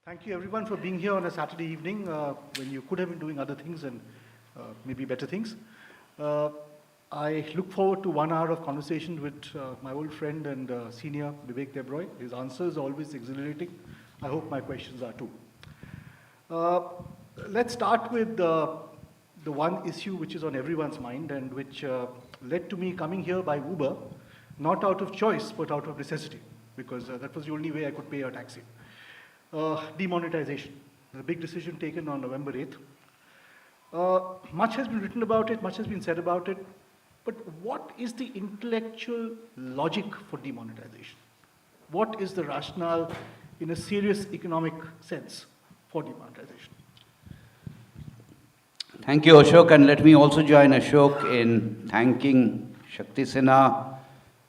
Thank you everyone for being here on a Saturday evening when you could have been doing other things and maybe better things. I look forward to 1 hour of conversation with my old friend and senior Vivek Debroy. His answers are always exhilarating. I hope my questions are too. Let's start with the one issue which is on everyone's mind and which led to me coming here by Uber, not out of choice but out of necessity, because that was the only way I could pay a taxi. Demonetisation, the big decision taken on November 8th. Much has been written about it, much has been said about it, but what is the intellectual logic for demonetisation? What is the rationale in a serious economic sense for demonetisation? Thank you, Ashok, and let me also join Ashok in thanking Shakti Sinha,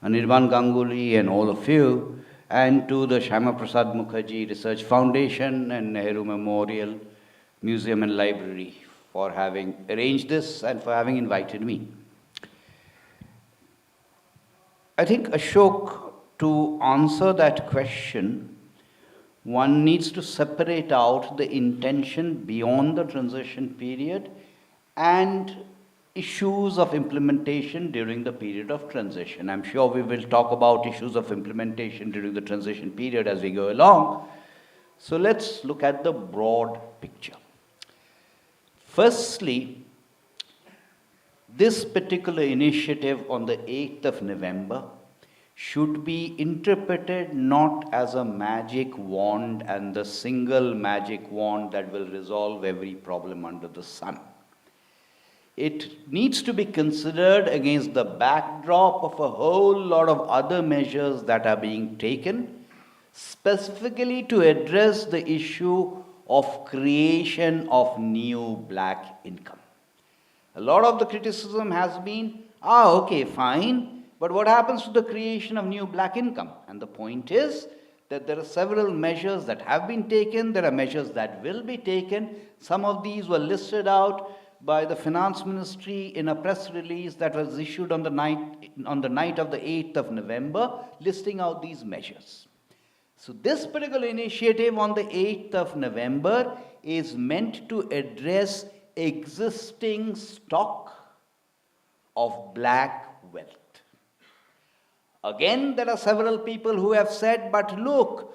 Anirban Ganguly, and all of you, and to the Shyama Prasad Mukherjee Research Foundation and Nehru Memorial Museum and Library for having arranged this and for having invited me. I think, Ashok, to answer that question, one needs to separate out the intention beyond the transition period and issues of implementation during the period of transition. I'm sure we will talk about issues of implementation during the transition period as we go along. So let's look at the broad picture. Firstly, this particular initiative on the 8th of November should be interpreted not as a magic wand and the single magic wand that will resolve every problem under the sun. It needs to be considered against the backdrop of a whole lot of other measures that are being taken, specifically to address the issue of creation of new black income. A lot of the criticism has been, okay, fine, but what happens to the creation of new black income? And the point is that there are several measures that have been taken, there are measures that will be taken. Some of these were listed out by the Finance Ministry in a press release that was issued on the night of the 8th of November, listing out these measures. So this particular initiative on the 8th of November is meant to address existing stock of black wealth. Again, there are several people who have said, but look,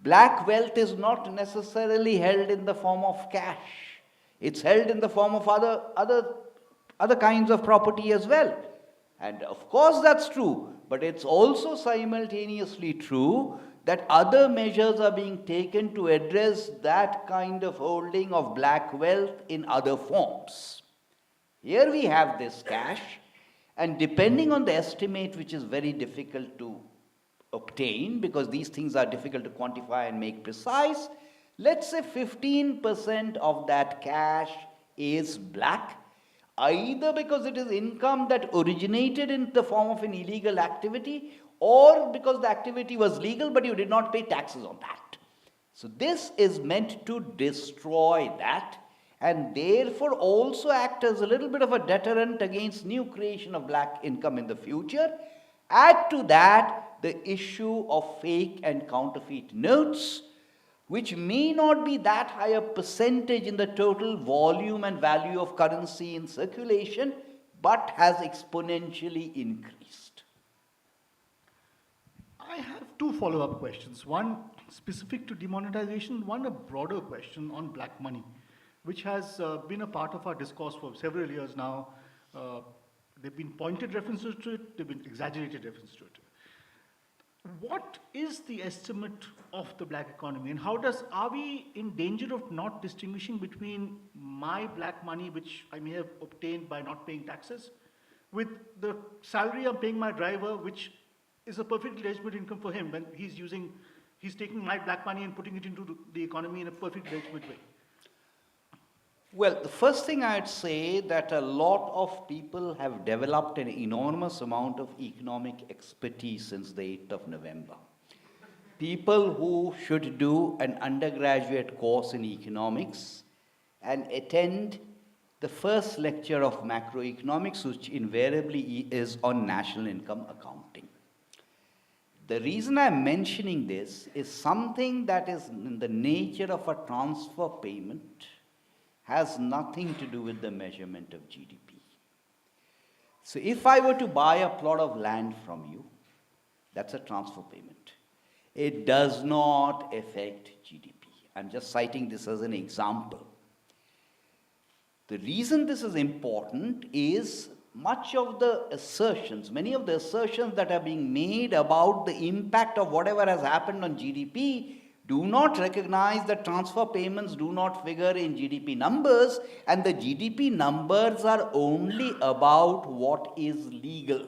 black wealth is not necessarily held in the form of cash. It's held in the form of other kinds of property as well. And of course that's true, but it's also simultaneously true that other measures are being taken to address that kind of holding of black wealth in other forms. Here we have this cash, and depending on the estimate, which is very difficult to obtain because these things are difficult to quantify and make precise, let's say 15% of that cash is black, either because it is income that originated in the form of an illegal activity or because the activity was legal but you did not pay taxes on that. So this is meant to destroy that and therefore also act as a little bit of a deterrent against new creation of black income in the future. Add to that the issue of fake and counterfeit notes, which may not be that high a percentage in the total volume and value of currency in circulation, but has exponentially increased. I have two follow-up questions. One specific to demonetisation, one a broader question on black money, which has been a part of our discourse for several years now. There have been pointed references to it, there have been exaggerated references to it. What is the estimate of the black economy, and are we in danger of not distinguishing between my black money, which I may have obtained by not paying taxes, with the salary I'm paying my driver, which is a perfectly legitimate income for him when he's taking my black money and putting it into the economy in a perfectly legitimate way? Well, the first thing I'd say that a lot of people have developed an enormous amount of economic expertise since the 8th of November. People who should do an undergraduate course in economics and attend the first lecture of macroeconomics, which invariably is on national income accounting. The reason I'm mentioning this is something that is in the nature of a transfer payment has nothing to do with the measurement of GDP. So if I were to buy a plot of land from you, that's a transfer payment. It does not affect GDP. I'm just citing this as an example. The reason this is important is much of the assertions, many of the assertions that are being made about the impact of whatever has happened on GDP do not recognize that transfer payments do not figure in GDP numbers, and the GDP numbers are only about what is legal.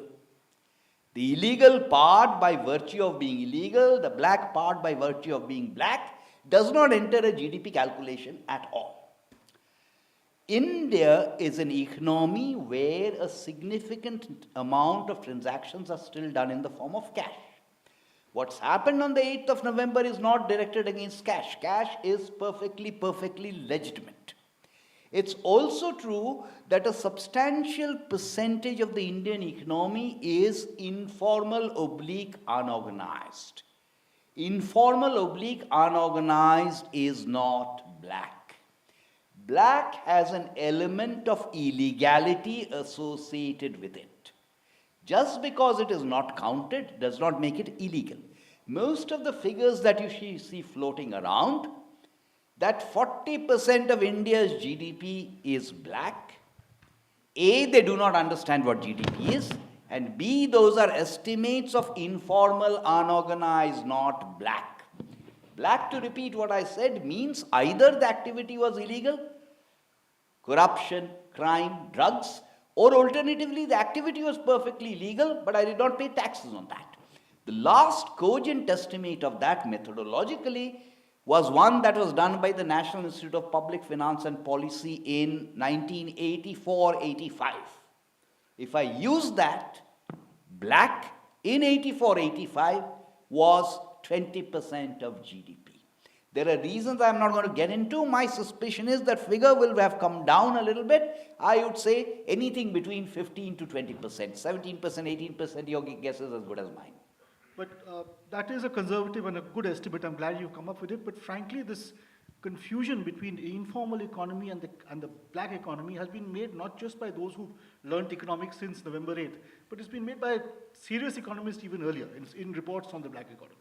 The illegal part by virtue of being illegal, the black part by virtue of being black, does not enter a GDP calculation at all. India is an economy where a significant amount of transactions are still done in the form of cash. What's happened on the 8th of November is not directed against cash. Cash is perfectly legitimate. It's also true that a substantial percentage of the Indian economy is informal/unorganized. Informal/unorganized is not black. Black has an element of illegality associated with it. Just because it is not counted does not make it illegal. Most of the figures that you see floating around, that 40% of India's GDP is black. A, they do not understand what GDP is, and B, those are estimates of informal, unorganized, not black. Black, to repeat what I said, means either the activity was illegal, corruption, crime, drugs, or alternatively, the activity was perfectly legal, but I did not pay taxes on that. The last cogent estimate of that methodologically was one that was done by the National Institute of Public Finance and Policy in 1984-85. If I use that, black in 84-85 was 20% of GDP. There are reasons I'm not going to get into. My suspicion is that figure will have come down a little bit. I would say anything between 15 to 20%, 17%, 18%, your guess is as good as mine. But that is a conservative and a good estimate. I'm glad you've come up with it. But frankly, this confusion between the informal economy and the black economy has been made not just by those who've learned economics since November 8th, but it's been made by serious economists even earlier in reports on the black economy.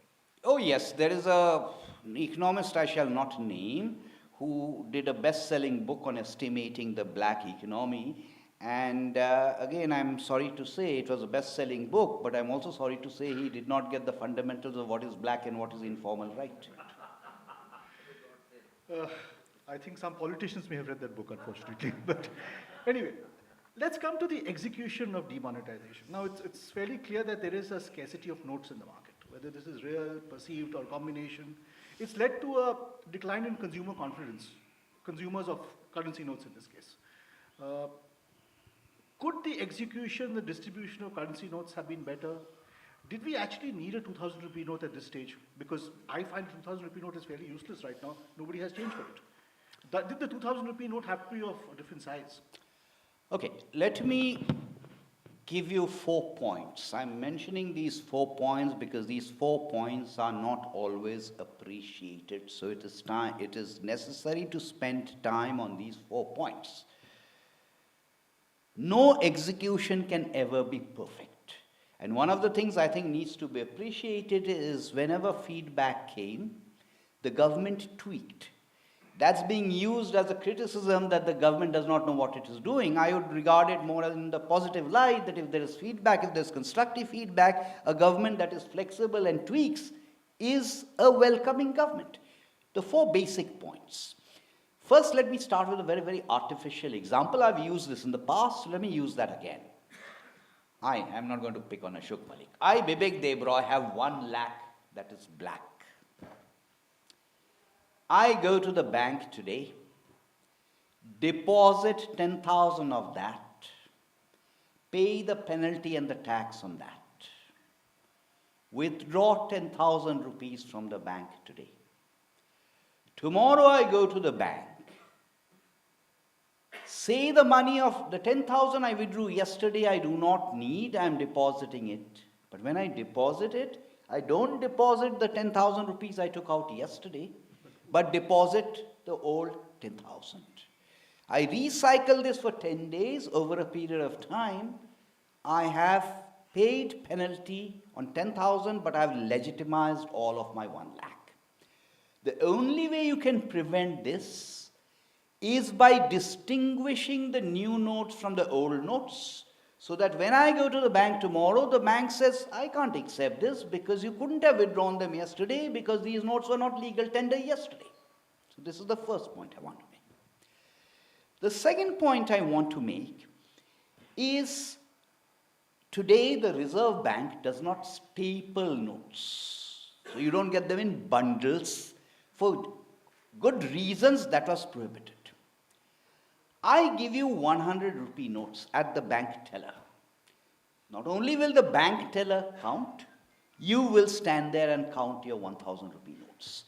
Oh yes, there is an economist I shall not name who did a best-selling book on estimating the black economy. And again, I'm sorry to say it was a best-selling book, but I'm also sorry to say he did not get the fundamentals of what is black and what is informal right. I think some politicians may have read that book, unfortunately. But anyway, let's come to the execution of demonetization. Now, it's fairly clear that there is a scarcity of notes in the market, whether this is real, perceived, or combination. It's led to a decline in consumer confidence, consumers of currency notes in this case. Could the execution, the distribution of currency notes have been better? Did we actually need a 2,000 rupee note at this stage? Because I find 2,000 rupee note is fairly useless right now. Nobody has changed for it. Did the 2,000 rupee note have to be of a different size? Okay, let me give you 4 points. I'm mentioning these 4 points because these 4 points are not always appreciated. So it is necessary to spend time on these 4 points. No execution can ever be perfect. And one of the things I think needs to be appreciated is whenever feedback came, the government tweaked. That's being used as a criticism that the government does not know what it is doing. I would regard it more in the positive light, that if there is feedback, if there is constructive feedback, a government that is flexible and tweaks is a welcoming government. The 4 basic points. First, let me start with a very, very artificial example. I've used this in the past, so let me use that again. I'm not going to pick on Ashok Malik. I, Bibek Debroy, have 1 lakh that is black. I go to the bank today, deposit 10,000 of that, pay the penalty and the tax on that, withdraw 10,000 rupees from the bank today. Tomorrow I go to the bank, say the money of the 10,000 I withdrew yesterday I do not need, I am depositing it. But when I deposit it, I don't deposit the 10,000 rupees I took out yesterday, but deposit the old 10,000. I recycle this for 10 days over a period of time. I have paid penalty on 10,000, but I have legitimized all of my 1 lakh. The only way you can prevent this is by distinguishing the new notes from the old notes, so that when I go to the bank tomorrow, the bank says, I can't accept this because you couldn't have withdrawn them yesterday because these notes were not legal tender yesterday. So this is the first point I want to make. The second point I want to make is today the Reserve Bank does not staple notes. So you don't get them in bundles. For good reasons, that was prohibited. I give you 100 rupee notes at the bank teller. Not only will the bank teller count, you will stand there and count your 1,000 rupee notes.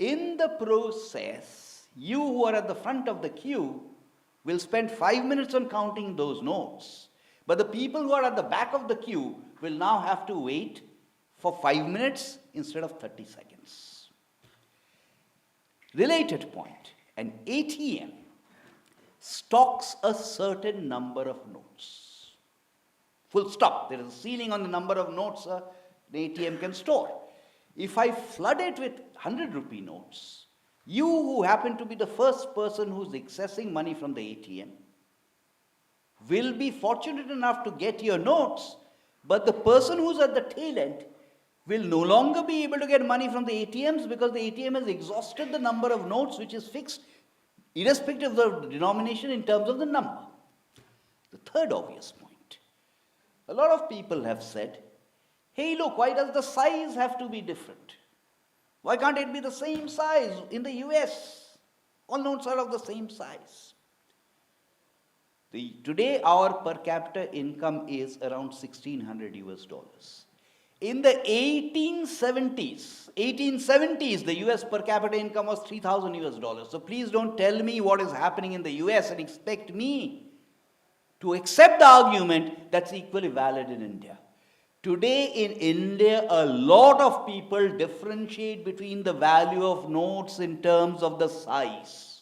In the process, you who are at the front of the queue will spend 5 minutes on counting those notes. But the people who are at the back of the queue will now have to wait for 5 minutes instead of 30 seconds. Related point, an ATM stocks a certain number of notes. Full stop. There is a ceiling on the number of notes the ATM can store. If I flood it with 100 rupee notes, you who happen to be the first person who's accessing money from the ATM will be fortunate enough to get your notes, but the person who's at the tail end will no longer be able to get money from the ATMs because the ATM has exhausted the number of notes which is fixed irrespective of the denomination in terms of the number. The third obvious point. A lot of people have said, hey look, why does the size have to be different? Why can't it be the same size in the US? All notes are of the same size. Today our per capita income is around $1,600. In the 1870s, the US per capita income was $3,000. So please don't tell me what is happening in the US and expect me to accept the argument that's equally valid in India. Today in India, a lot of people differentiate between the value of notes in terms of the size.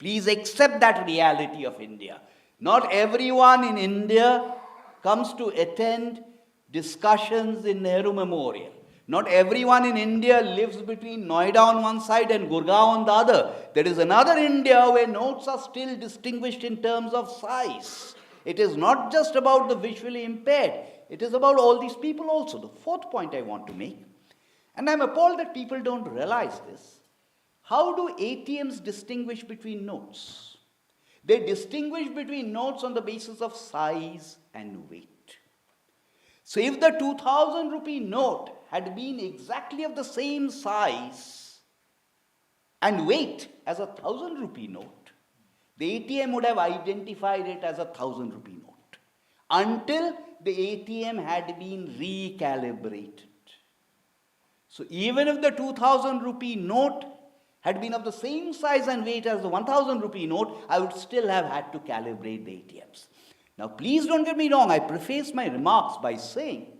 Please accept that reality of India. Not everyone in India comes to attend discussions in Nehru Memorial. Not everyone in India lives between Noida on one side and Gurgaon on the other. There is another India where notes are still distinguished in terms of size. It is not just about the visually impaired. It is about all these people also. The fourth point I want to make, and I'm appalled that people don't realize this. How do ATMs distinguish between notes? They distinguish between notes on the basis of size and weight. So if the 2,000 rupee note had been exactly of the same size and weight as a 1,000 rupee note, the ATM would have identified it as a 1,000 rupee note until the ATM had been recalibrated. So even if the 2,000 rupee note had been of the same size and weight as the 1,000 rupee note, I would still have had to calibrate the ATMs. Now please don't get me wrong, I preface my remarks by saying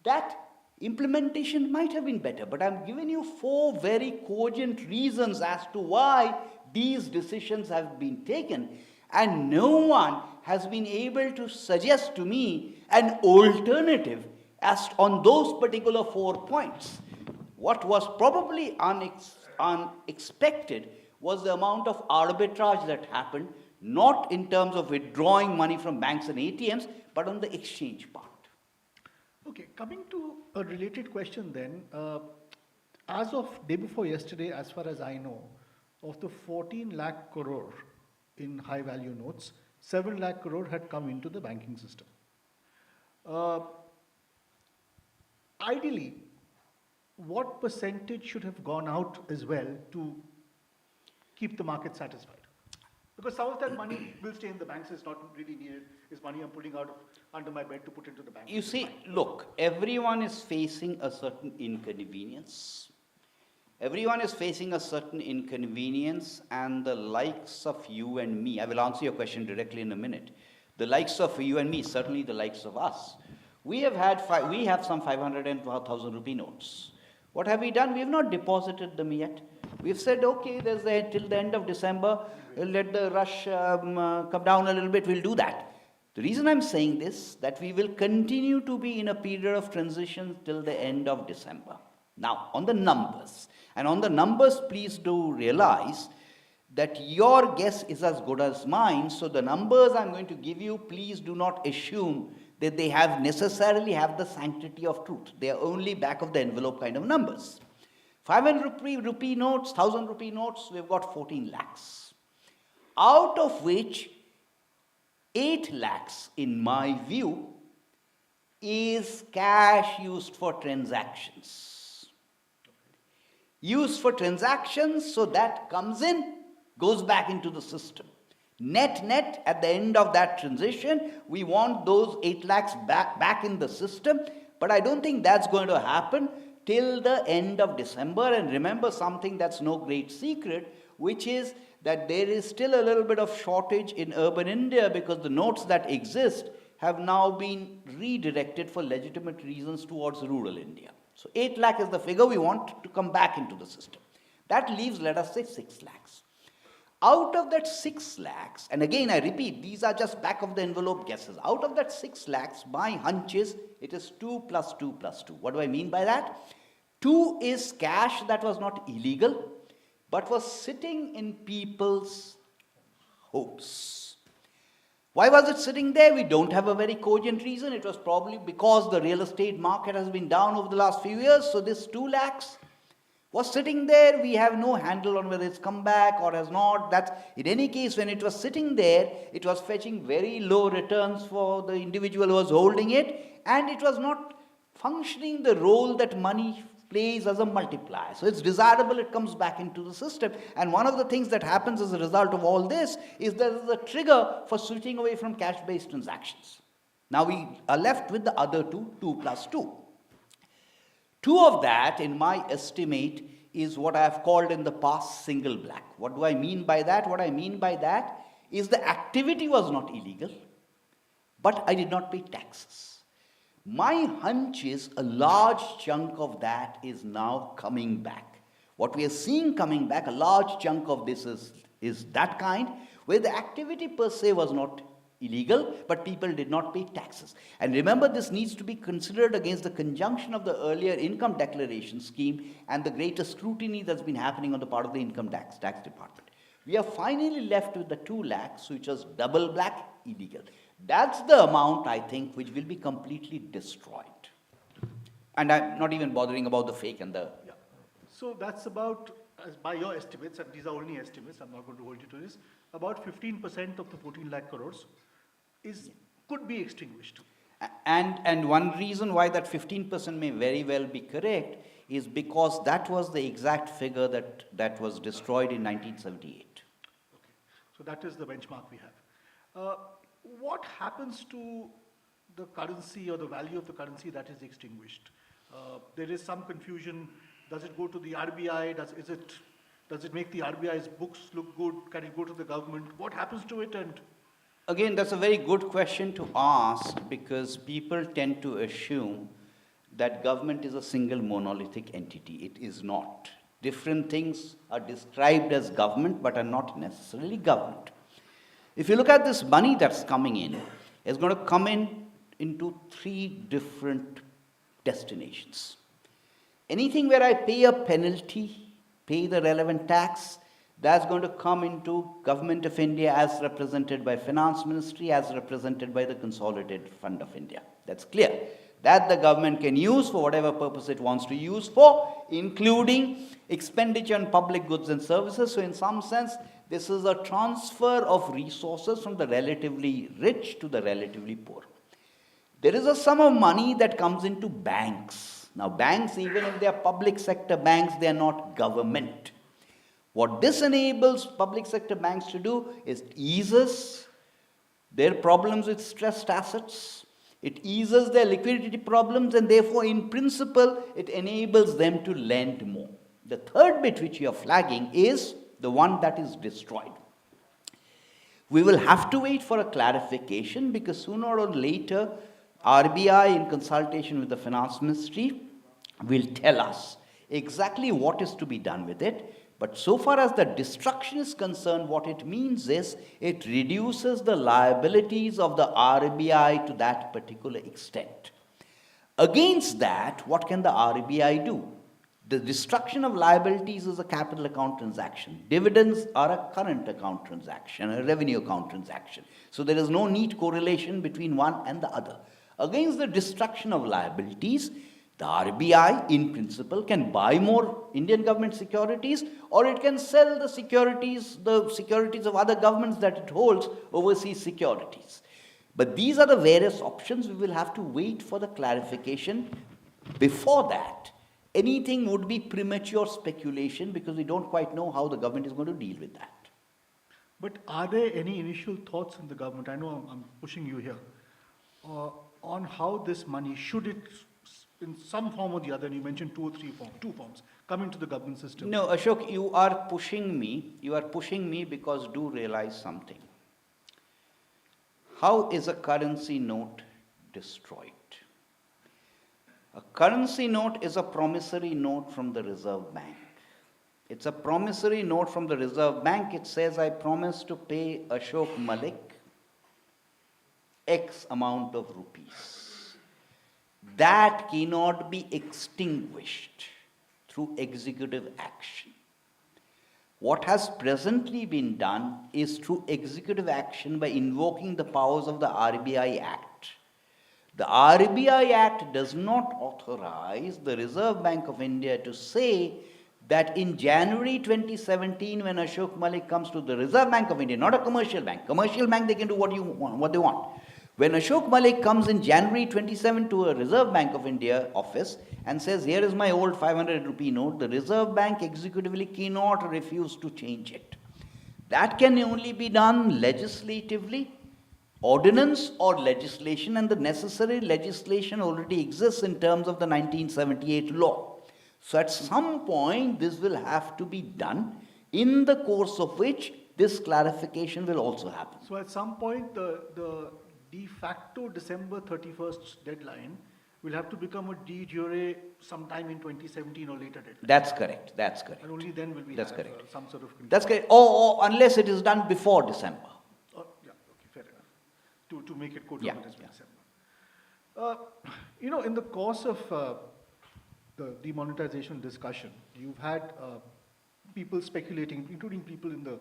that implementation might have been better, but I'm giving you 4 very cogent reasons as to why these decisions have been taken, and no one has been able to suggest to me an alternative as on those particular 4 points. What was probably unexpected was the amount of arbitrage that happened, not in terms of withdrawing money from banks and ATMs, but on the exchange part. Okay, coming to a related question then, as of day before yesterday, as far as I know, of the 14 lakh crore in high value notes, 7 lakh crore had come into the banking system. Ideally, what percentage should have gone out as well to keep the market satisfied? Because some of that money will stay in the banks, it's not really needed, it's money I'm pulling out of under my bed to put into the bank. You see, look, everyone is facing a certain inconvenience. Everyone is facing a certain inconvenience, and the likes of you and me, I will answer your question directly in a minute. The likes of you and me, certainly the likes of us, We have some 500 and 1,000 rupee notes. What have we done? We have not deposited them yet. We've said, okay, till the end of December, we'll let the rush come down a little bit, we'll do that. The reason I'm saying this, that we will continue to be in a period of transition till the end of December. Now, on the numbers, please do realize that your guess is as good as mine, so the numbers I'm going to give you, please do not assume that they necessarily have the sanctity of truth. They are only back of the envelope kind of numbers. 500 rupee notes, 1,000 rupee notes, we've got 14 lakhs. Out of which 8 lakhs, in my view, is cash used for transactions. Used for transactions, so that comes in, goes back into the system. Net, at the end of that transition, we want those 8 lakhs back in the system, but I don't think that's going to happen till the end of December. And remember something that's no great secret, which is that there is still a little bit of shortage in urban India because the notes that exist have now been redirected for legitimate reasons towards rural India. So 8 lakh is the figure we want to come back into the system. That leaves, let us say, 6 lakhs. Out of that 6 lakhs, and again I repeat, these are just back of the envelope guesses. Out of that 6 lakhs, my hunch is it is 2 plus 2 plus 2. What do I mean by that? 2 is cash that was not illegal, but was sitting in people's homes. Why was it sitting there? We don't have a very cogent reason. It was probably because the real estate market has been down over the last few years. So this 2 lakhs was sitting there. We have no handle on whether it's come back or has not. In any case, when it was sitting there, it was fetching very low returns for the individual who was holding it, and it was not functioning the role that money plays as a multiplier. So it's desirable it comes back into the system. And one of the things that happens as a result of all this is there is a trigger for switching away from cash-based transactions. Now we are left with the other 2 plus 2. 2 of that, in my estimate, is what I have called in the past single black. What do I mean by that? What I mean by that is the activity was not illegal, but I did not pay taxes. My hunch is a large chunk of that is now coming back. What we are seeing coming back, a large chunk of this is that kind, where the activity per se was not illegal, but people did not pay taxes. And remember, this needs to be considered against the conjunction of the earlier income declaration scheme and the greater scrutiny that's been happening on the part of the income tax department. We are finally left with the 2 lakhs, which was double black, illegal. That's the amount, I think, which will be completely destroyed. And I'm not even bothering about the fake and the... Yeah. So that's about, as by your estimates, and these are only estimates, I'm not going to hold you to this, about 15% of the 14 lakh crores could be extinguished. And one reason why that 15% may very well be correct is because that was the exact figure that was destroyed in 1978. Okay. So that is the benchmark we have. What happens to the currency or the value of the currency that is extinguished? There is some confusion. Does it go to the RBI? Does it make the RBI's books look good? Can it go to the government? What happens to it? And again, that's a very good question to ask, because people tend to assume that government is a single monolithic entity. It is not. Different things are described as government but are not necessarily government. If you look at this money that's coming in, it's going to come into 3 different destinations. Anything where I pay a penalty, pay the relevant tax, that's going to come into Government of India as represented by Finance Ministry, as represented by the Consolidated Fund of India. That's clear. That the government can use for whatever purpose it wants to use for, including expenditure on public goods and services. So in some sense, this is a transfer of resources from the relatively rich to the relatively poor. There is a sum of money that comes into banks. Now banks, even if they are public sector banks, they are not government. What this enables public sector banks to do is eases their problems with stressed assets. It eases their liquidity problems, and therefore, in principle, it enables them to lend more. The third bit which you are flagging is the one that is destroyed. We will have to wait for a clarification, because sooner or later, RBI, in consultation with the Finance Ministry, will tell us exactly what is to be done with it. But so far as the destruction is concerned, what it means is it reduces the liabilities of the RBI to that particular extent. Against that, what can the RBI do? The destruction of liabilities is a capital account transaction. Dividends are a current account transaction, a revenue account transaction. So there is no neat correlation between one and the other. Against the destruction of liabilities, the RBI, in principle, can buy more Indian government securities, or it can sell the securities of other governments that it holds, overseas securities. But these are the various options. We will have to wait for the clarification. Before that, anything would be premature speculation, because we don't quite know how the government is going to deal with that. But are there any initial thoughts in the government? I know I'm pushing you here. On how this money, should it, in some form or the other, and you mentioned two forms, come into the government system? No, Ashok, you are pushing me because do realize something. How is a currency note destroyed? A currency note is a promissory note from the Reserve Bank. It's a promissory note from the Reserve Bank. It says, I promise to pay Ashok Malik X amount of rupees. That cannot be extinguished through executive action. What has presently been done is through executive action by invoking the powers of the RBI Act. The RBI Act does not authorize the Reserve Bank of India to say that in January 2017, when Ashok Malik comes to the Reserve Bank of India, not a commercial bank, they can do what they want. When Ashok Malik comes in January 27 to a Reserve Bank of India office and says, here is my old 500 rupee note, the Reserve Bank executively cannot refuse to change it. That can only be done legislatively, ordinance or legislation, and the necessary legislation already exists in terms of the 1978 law. So at some point, this will have to be done, in the course of which this clarification will also happen. So at some point, the de facto December 31st deadline will have to become a de jure sometime in 2017 or later deadline. That's correct. And only then will we have some sort of control. That's correct. Or unless it is done before December. Yeah, okay, fair enough. To make it go to December. In the course of the demonetization discussion, you've had people speculating, including people in the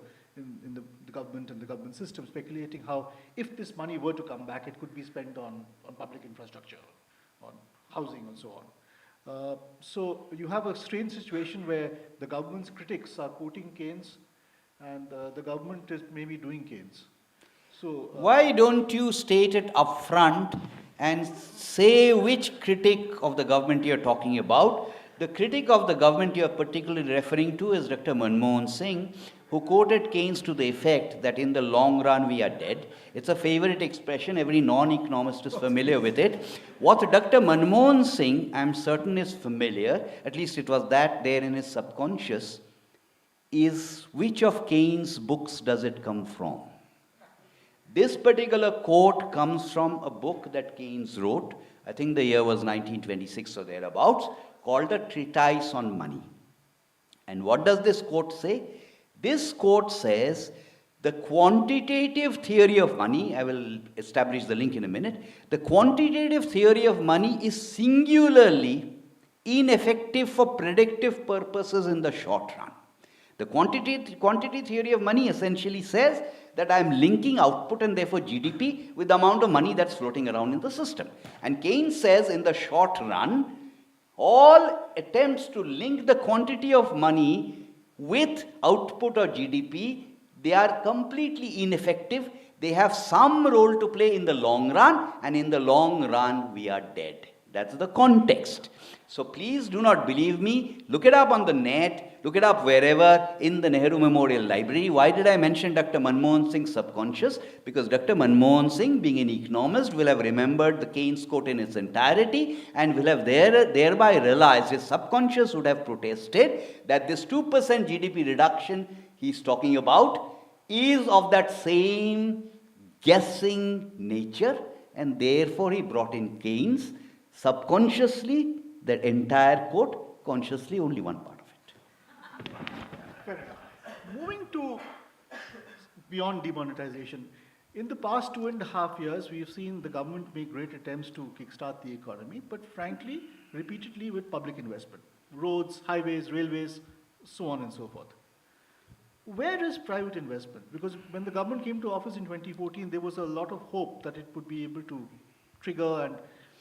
government and the government system, speculating how if this money were to come back, it could be spent on public infrastructure, on housing and so on. So you have a strange situation where the government's critics are quoting Keynes and the government is maybe doing Keynes. So why don't you state it up front and say which critic of the government you're talking about? The critic of the government you're particularly referring to is Dr. Manmohan Singh, who quoted Keynes to the effect that in the long run we are dead. It's a favorite expression, every non-economist is familiar with it. What Dr. Manmohan Singh, I'm certain, is familiar, at least it was that there in his subconscious, is which of Keynes' books does it come from? This particular quote comes from a book that Keynes wrote, I think the year was 1926 or thereabouts, called A Treatise on Money. And what does this quote say? This quote says, the quantitative theory of money, I will establish the link in a minute, the quantitative theory of money is singularly ineffective for predictive purposes in the short run. The quantity theory of money essentially says that I am linking output and therefore GDP with the amount of money that's floating around in the system. And Keynes says in the short run, all attempts to link the quantity of money with output or GDP, they are completely ineffective. They have some role to play in the long run, and in the long run, we are dead. That's the context. So please do not believe me. Look it up on the net. Look it up wherever in the Nehru Memorial Library. Why did I mention Dr. Manmohan Singh's subconscious? Because Dr. Manmohan Singh, being an economist, will have remembered the Keynes quote in its entirety and will have thereby realized his subconscious would have protested that this 2% GDP reduction he's talking about is of that same guessing nature, and therefore he brought in Keynes. Subconsciously, the entire quote, consciously only one part of it. Fair enough. Moving to beyond demonetization, in the past 2.5 years, we've seen the government make great attempts to kickstart the economy, but frankly, repeatedly with public investment. Roads, highways, railways, so on and so forth. Where is private investment? Because when the government came to office in 2014, there was a lot of hope that it would be able to trigger and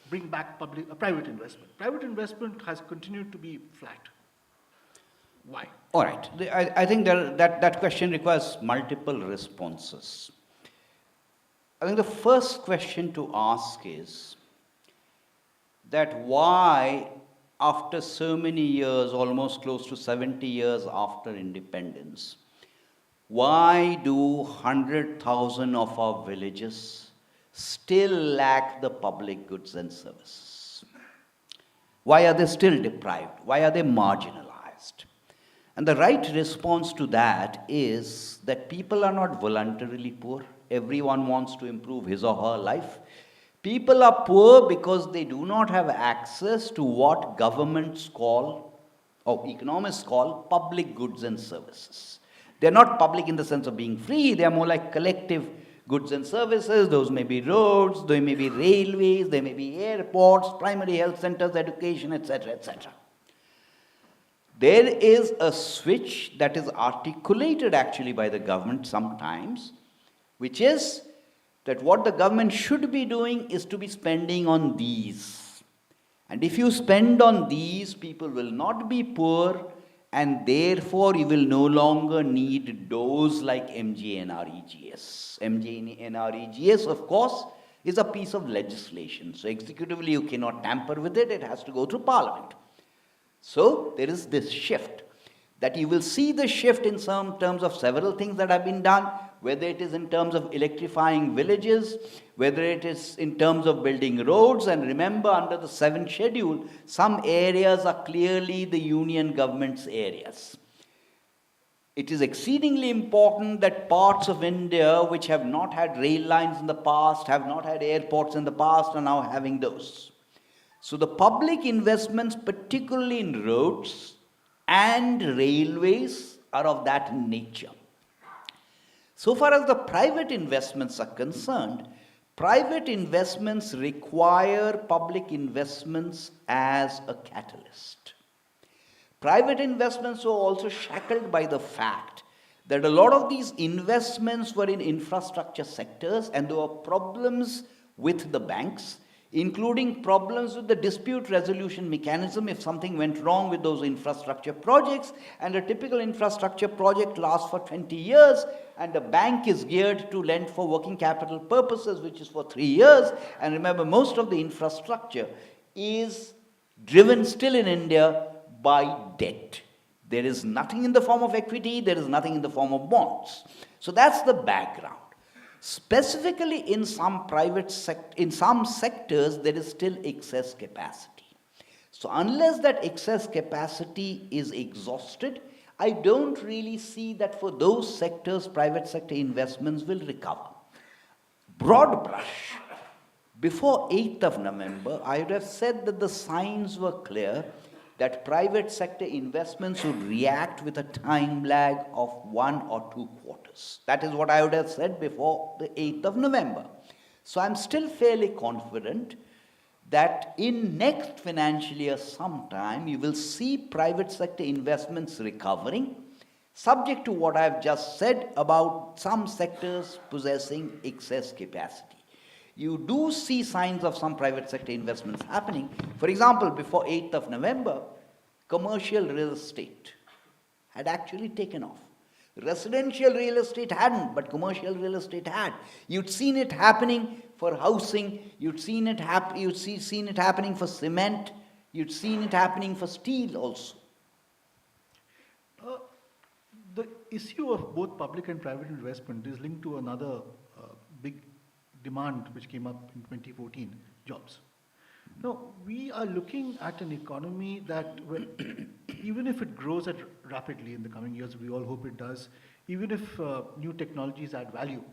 bring back private investment. Private investment has continued to be flat. Why? All right. I think that question requires multiple responses. I think the first question to ask is that why, after so many years, almost close to 70 years after independence, why do 100,000 of our villages still lack the public goods and services? Why are they still deprived? Why are they marginalized? And the right response to that is that people are not voluntarily poor. Everyone wants to improve his or her life. People are poor because they do not have access to what governments call, or economists call, public goods and services. They're not public in the sense of being free, they are more like collective goods and services. Those may be roads, they may be railways, they may be airports, primary health centers, education, etc., etc. There is a switch that is articulated actually by the government sometimes, which is that what the government should be doing is to be spending on these. And if you spend on these, people will not be poor, and therefore you will no longer need those like MGNREGS. MGNREGS, of course, is a piece of legislation. So executively you cannot tamper with it, it has to go through Parliament. So there is this shift, that you will see the shift in some terms of several things that have been done, whether it is in terms of electrifying villages, whether it is in terms of building roads. And remember, under the 7th schedule, some areas are clearly the union government's areas. It is exceedingly important that parts of India which have not had rail lines in the past, have not had airports in the past, are now having those. So the public investments, particularly in roads and railways, are of that nature. So far as the private investments are concerned, private investments require public investments as a catalyst. Private investments were also shackled by the fact that a lot of these investments were in infrastructure sectors, and there were problems with the banks, including problems with the dispute resolution mechanism if something went wrong with those infrastructure projects. And a typical infrastructure project lasts for 20 years, and the bank is geared to lend for working capital purposes, which is for 3 years. And remember, most of the infrastructure is driven still in India by debt. There is nothing in the form of equity, there is nothing in the form of bonds. So that's the background. Specifically in some in some sectors, there is still excess capacity. So unless that excess capacity is exhausted, I don't really see that for those sectors, private sector investments will recover. Broad brush, before 8th of November, I would have said that the signs were clear that private sector investments would react with a time lag of 1 or 2 quarters. That is what I would have said before the 8th of November. So I'm still fairly confident that in next financial year sometime, you will see private sector investments recovering, subject to what I've just said about some sectors possessing excess capacity. You do see signs of some private sector investments happening. For example, before 8th of November, commercial real estate had actually taken off. Residential real estate hadn't, but commercial real estate had. You'd seen it happening for housing, you'd seen it happening for cement, you'd seen it happening for steel also. The issue of both public and private investment is linked to another big demand which came up in 2014, jobs. Now, we are looking at an economy that, even if it grows rapidly in the coming years, we all hope it does, even if new technologies add value,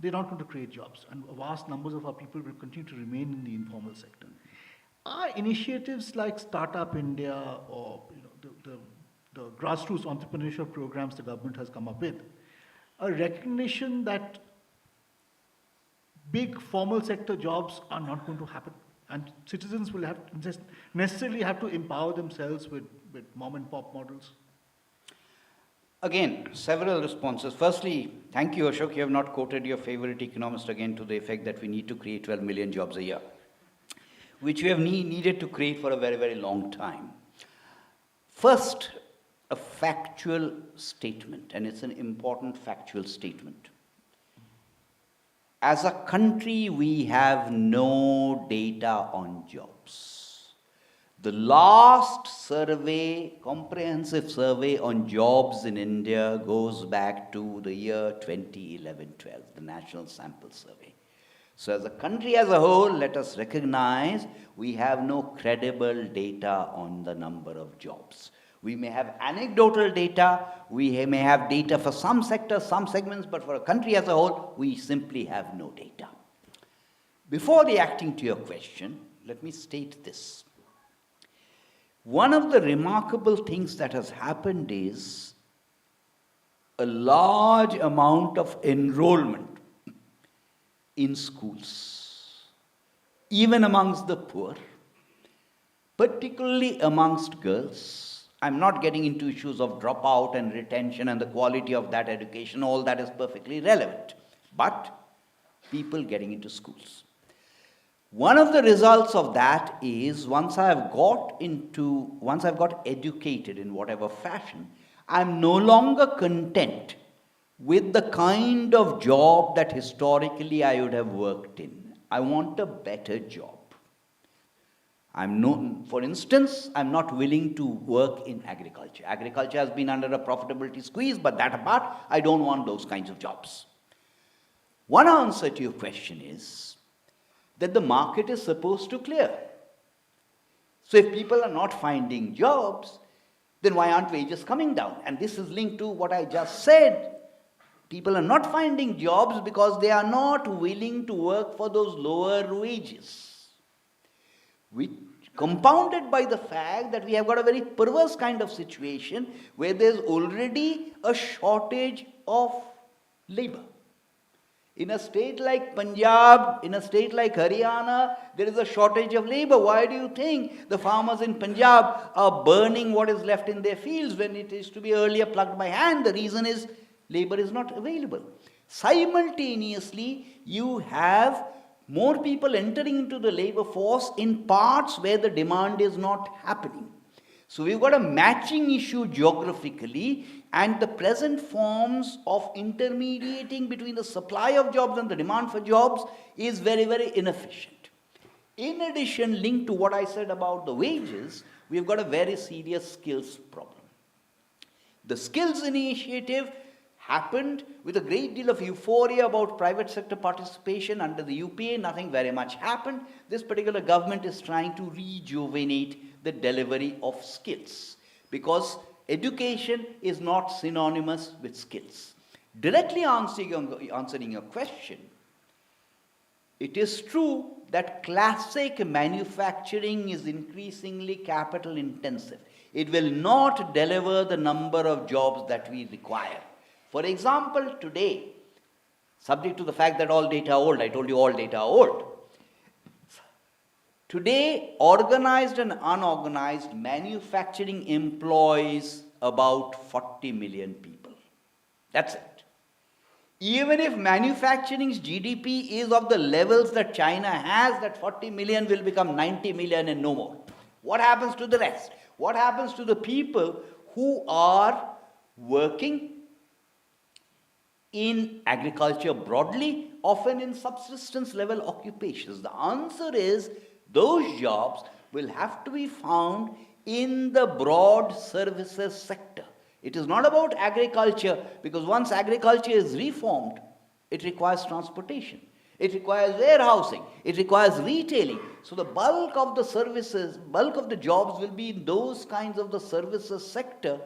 they're not going to create jobs, and vast numbers of our people will continue to remain in the informal sector. Are initiatives like Startup India or the grassroots entrepreneurship programs the government has come up with a recognition that big formal sector jobs are not going to happen, and citizens will have necessarily have to empower themselves with mom and pop models? Again, several responses. Firstly, thank you, Ashok. You have not quoted your favorite economist again to the effect that we need to create 12 million jobs a year, which we have needed to create for a very, very long time. First, a factual statement, and it's an important factual statement. As a country, we have no data on jobs. The last survey, comprehensive survey on jobs in India goes back to the year 2011-12, the National Sample Survey. So as a country as a whole, let us recognize we have no credible data on the number of jobs. We may have anecdotal data, we may have data for some sectors, some segments, but for a country as a whole, we simply have no data. Before reacting to your question, let me state this. One of the remarkable things that has happened is a large amount of enrollment in schools, even amongst the poor, particularly amongst girls. I'm not getting into issues of dropout and retention and the quality of that education, all that is perfectly relevant, but people getting into schools. One of the results of that is once I've got educated in whatever fashion, I'm no longer content with the kind of job that historically I would have worked in. I want a better job. For instance, I'm not willing to work in agriculture. Agriculture has been under a profitability squeeze, but that apart, I don't want those kinds of jobs. One answer to your question is that the market is supposed to clear. So if people are not finding jobs, then why aren't wages coming down? And this is linked to what I just said. People are not finding jobs because they are not willing to work for those lower wages. Which compounded by the fact that we have got a very perverse kind of situation where there's already a shortage of labor. In a state like Punjab, in a state like Haryana, there is a shortage of labor. Why do you think the farmers in Punjab are burning what is left in their fields when it is to be earlier plucked by hand? The reason is labor is not available. Simultaneously, you have more people entering into the labor force in parts where the demand is not happening. So we've got a matching issue geographically, and the present forms of intermediating between the supply of jobs and the demand for jobs is very, very inefficient. In addition, linked to what I said about the wages, we've got a very serious skills problem. The skills initiative happened with a great deal of euphoria about private sector participation under the UPA. Nothing very much happened. This particular government is trying to rejuvenate the delivery of skills because education is not synonymous with skills. Directly answering your question, it is true that classic manufacturing is increasingly capital intensive. It will not deliver the number of jobs that we require. For example, today, subject to the fact that all data are old, I told you all data are old. Today, organized and unorganized manufacturing employs about 40 million people. That's it. Even if manufacturing's GDP is of the levels that China has, that 40 million will become 90 million and no more. What happens to the rest? What happens to the people who are working in agriculture broadly, often in subsistence level occupations? The answer is those jobs will have to be found in the broad services sector. It is not about agriculture, because once agriculture is reformed, it requires transportation, it requires warehousing, it requires retailing. So the bulk of the services, bulk of the jobs will be in those kinds of the services sector,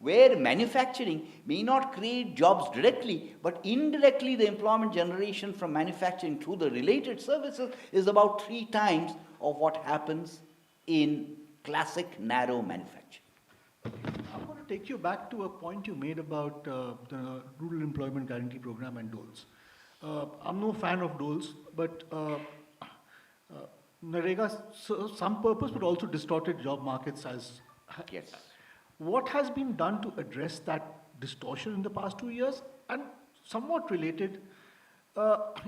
where manufacturing may not create jobs directly, but indirectly the employment generation from manufacturing through the related services is about 3 times of what happens in classic narrow manufacturing. I'm going to take you back to a point you made about the Rural Employment Guarantee Program and doles. I'm no fan of doles, but Narega serves some purpose, but also distorted job markets as. Yes. What has been done to address that distortion in the past 2 years? And somewhat related,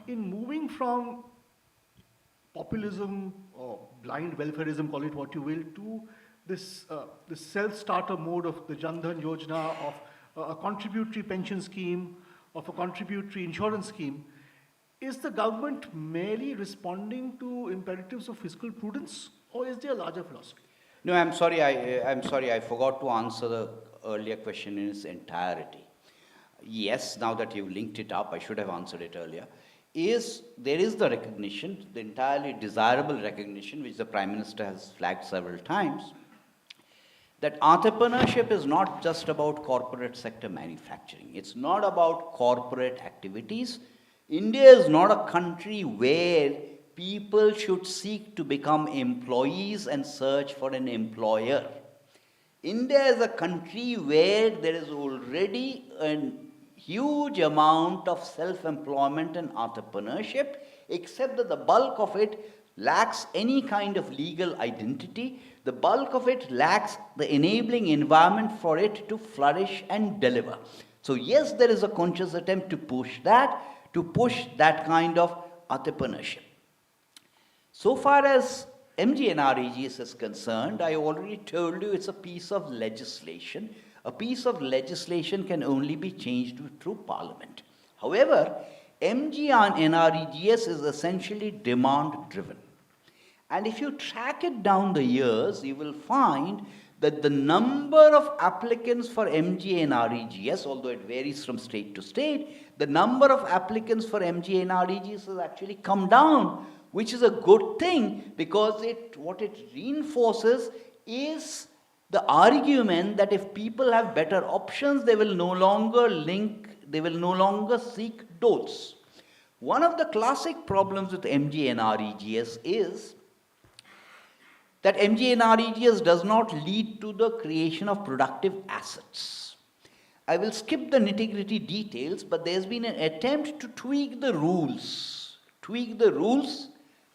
in moving from populism or blind welfareism, call it what you will, to this self-starter mode of the Jan Dhan Yojana, of a contributory pension scheme, of a contributory insurance scheme, is the government merely responding to imperatives of fiscal prudence, or is there a larger philosophy? No, I'm sorry, I forgot to answer the earlier question in its entirety. Yes, now that you've linked it up, I should have answered it earlier. There is the recognition, the entirely desirable recognition, which the Prime Minister has flagged several times, that entrepreneurship is not just about corporate sector manufacturing. It's not about corporate activities. India is not a country where people should seek to become employees and search for an employer. India is a country where there is already a huge amount of self-employment and entrepreneurship, except that the bulk of it lacks any kind of legal identity. The bulk of it lacks the enabling environment for it to flourish and deliver. So yes, there is a conscious attempt to push that kind of entrepreneurship. So far as MGNREGS is concerned, I already told you it's a piece of legislation. A piece of legislation can only be changed through Parliament. However, MGNREGS is essentially demand-driven. And if you track it down the years, you will find that the number of applicants for MGNREGS, although it varies from state to state, the number of applicants for MGNREGS has actually come down, which is a good thing, because what it reinforces is the argument that if people have better options, they will no longer seek doles. One of the classic problems with MGNREGS is that MGNREGS does not lead to the creation of productive assets. I will skip the nitty-gritty details, but there's been an attempt to tweak the rules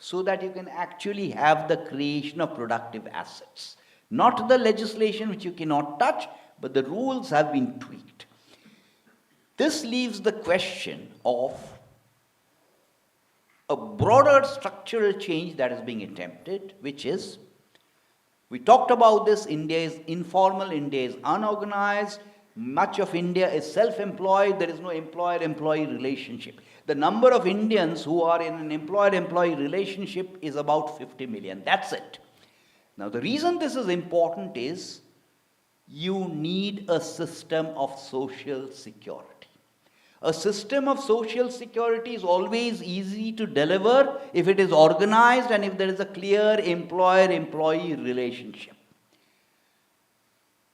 so that you can actually have the creation of productive assets. Not the legislation which you cannot touch, but the rules have been tweaked. This leaves the question of a broader structural change that is being attempted, which is, we talked about this, India is informal, India is unorganized, much of India is self-employed, there is no employer-employee relationship. The number of Indians who are in an employer-employee relationship is about 50 million, that's it. Now the reason this is important is, you need a system of social security. A system of social security is always easy to deliver if it is organized and if there is a clear employer-employee relationship.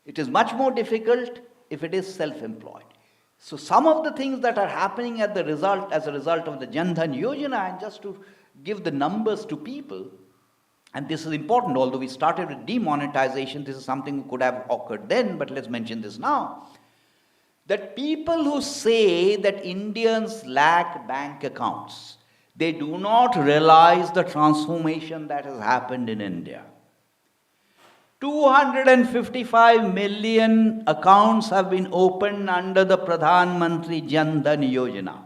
It is much more difficult if it is self-employed. So some of the things that are happening as a result of the Jan Dhan Yojana, and just to give the numbers to people, and this is important, although we started with demonetization, this is something that could have occurred then, but let's mention this now. That people who say that Indians lack bank accounts, they do not realize the transformation that has happened in India. 255 million accounts have been opened under the Pradhan Mantri Jan Dhan Yojana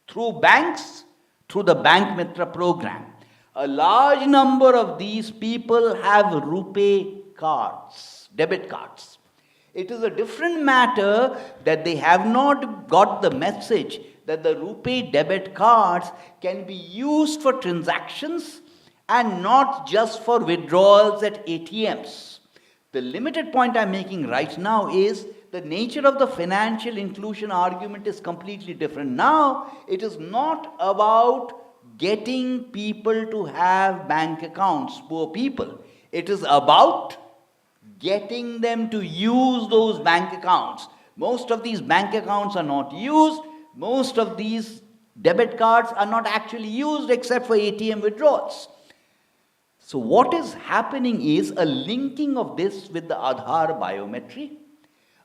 through banks, through the Bank Mitra program. A large number of these people have RuPay cards, debit cards. It is a different matter that they have not got the message that the RuPay debit cards can be used for transactions and not just for withdrawals at ATMs. The limited point I'm making right now is the nature of the financial inclusion argument is completely different. Now, it is not about getting people to have bank accounts, poor people. It is about getting them to use those bank accounts. Most of these bank accounts are not used. Most of these debit cards are not actually used except for ATM withdrawals. So what is happening is a linking of this with the Aadhaar biometry,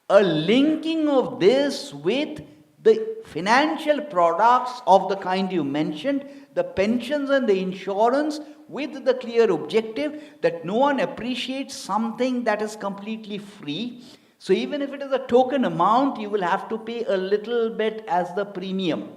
a linking of this with the financial products of the kind you mentioned, the pensions and the insurance, with the clear objective that no one appreciates something that is completely free. So even if it is a token amount, you will have to pay a little bit as the premium.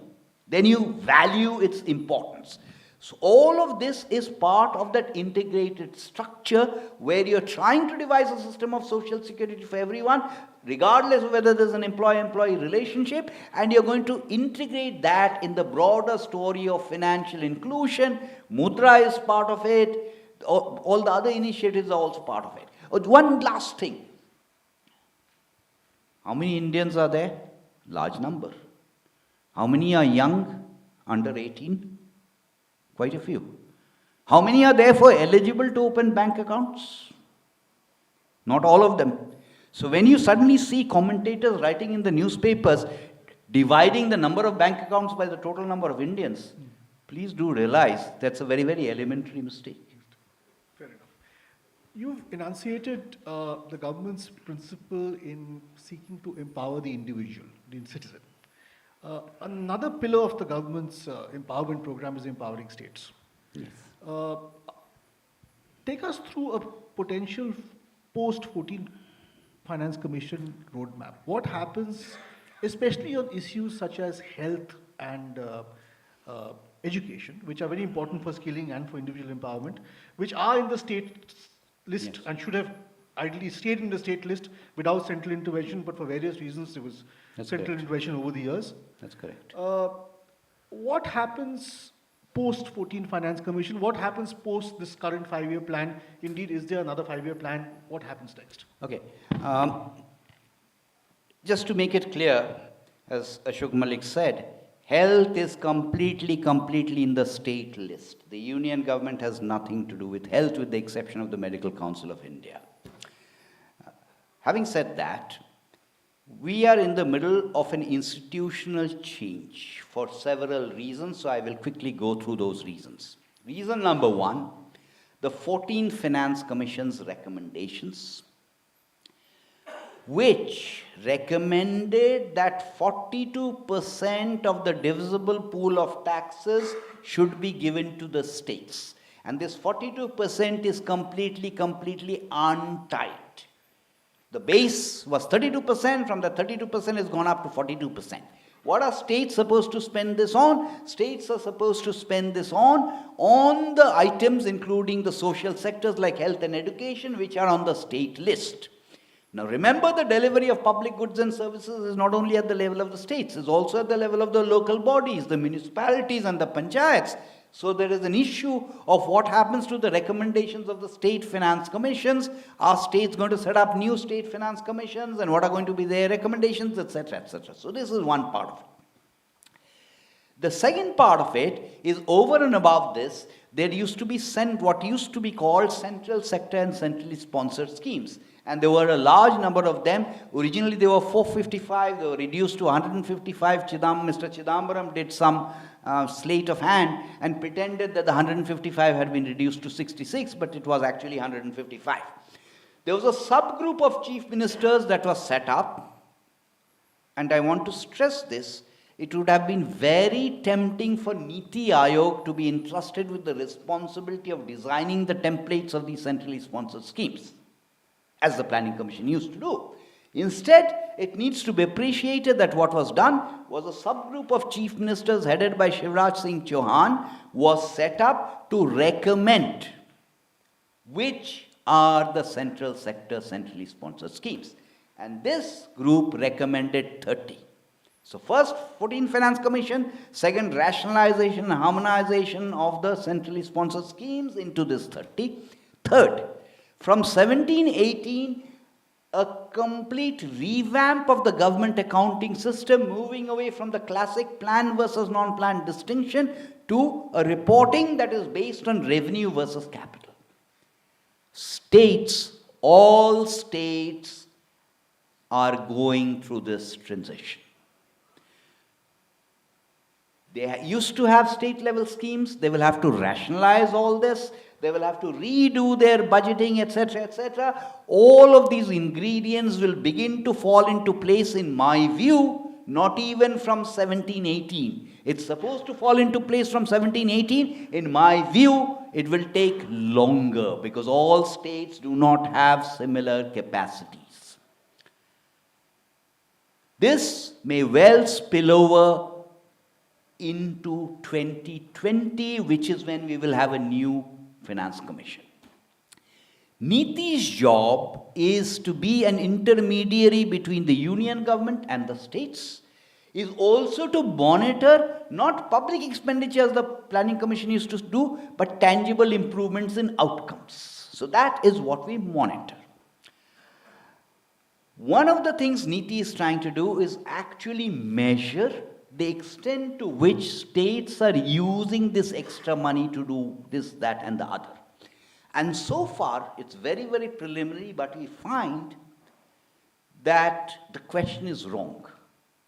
Then you value its importance. So all of this is part of that integrated structure where you're trying to devise a system of social security for everyone, regardless of whether there's an employee-employee relationship, and you're going to integrate that in the broader story of financial inclusion. Mudra is part of it. All the other initiatives are also part of it. One last thing. How many Indians are there? Large number. How many are young, under 18? Quite a few. How many are therefore eligible to open bank accounts? Not all of them. So when you suddenly see commentators writing in the newspapers dividing the number of bank accounts by the total number of Indians, please do realize that's a very, very elementary mistake. Fair enough. You've enunciated the government's principle in seeking to empower the individual, the citizen. Another pillar of the government's empowerment program is empowering states. Yes. Take us through a potential post-14 Finance Commission roadmap. What happens, especially on issues such as health and education, which are very important for skilling and for individual empowerment, which are in the state list Yes. and should have ideally stayed in the state list without central intervention, but for various reasons there was That's central correct. intervention over the years. That's correct. What happens post 14 Finance Commission? What happens post this current 5-year plan? Indeed, is there another 5-year plan? What happens next? Okay. Just to make it clear, as Ashok Malik said, health is completely in the state list. The union government has nothing to do with health with the exception of the Medical Council of India. Having said that, we are in the middle of an institutional change for several reasons, so I will quickly go through those reasons. Reason number one, the 14th Finance Commission's recommendations, which recommended that 42% of the divisible pool of taxes should be given to the states. And this 42% is completely untied. The base was 32%, from the 32% has gone up to 42%. What are states supposed to spend this on? States are supposed to spend this on the items including the social sectors like health and education, which are on the state list. Now remember, the delivery of public goods and services is not only at the level of the states, it's also at the level of the local bodies, the municipalities and the panchayats. So there is an issue of what happens to the recommendations of the state finance commissions. Are states going to set up new state finance commissions, and what are going to be their recommendations, etc., etc. So this is one part of it. The second part of it is, over and above this, there used to be what used to be called central sector and centrally sponsored schemes. And there were a large number of them. Originally there were 455, they were reduced to 155. Mr. Chidambaram did some sleight of hand and pretended that the 155 had been reduced to 66, but it was actually 155. There was a subgroup of chief ministers that was set up, and I want to stress this. It would have been very tempting for Niti Aayog to be entrusted with the responsibility of designing the templates of these centrally sponsored schemes, as the Planning Commission used to do. Instead, it needs to be appreciated that what was done was a subgroup of chief ministers headed by Shivraj Singh Chauhan was set up to recommend which are the central sector centrally sponsored schemes. And this group recommended 30. So first, 14 Finance Commission, second, rationalization and harmonization of the centrally sponsored schemes into this 30. Third, from 1718, a complete revamp of the government accounting system, moving away from the classic plan versus non-plan distinction to a reporting that is based on revenue versus capital. States all states are going through this transition. They used to have state level schemes, they will have to rationalize all this, they will have to redo their budgeting, etc., etc. All of these ingredients will begin to fall into place, in my view, not even from 1718. It's supposed to fall into place from 1718. In my view, it will take longer because all states do not have similar capacities. This may well spill over into 2020, which is when we will have a new finance commission. NITI's job is to be an intermediary between the union government and the states, is also to monitor not public expenditure as the planning commission used to do, but tangible improvements in outcomes. So that is what we monitor. One of the things NITI is trying to do is actually measure the extent to which states are using this extra money to do this, that, and the other. And so far, it's very, very preliminary, but we find that the question is wrong.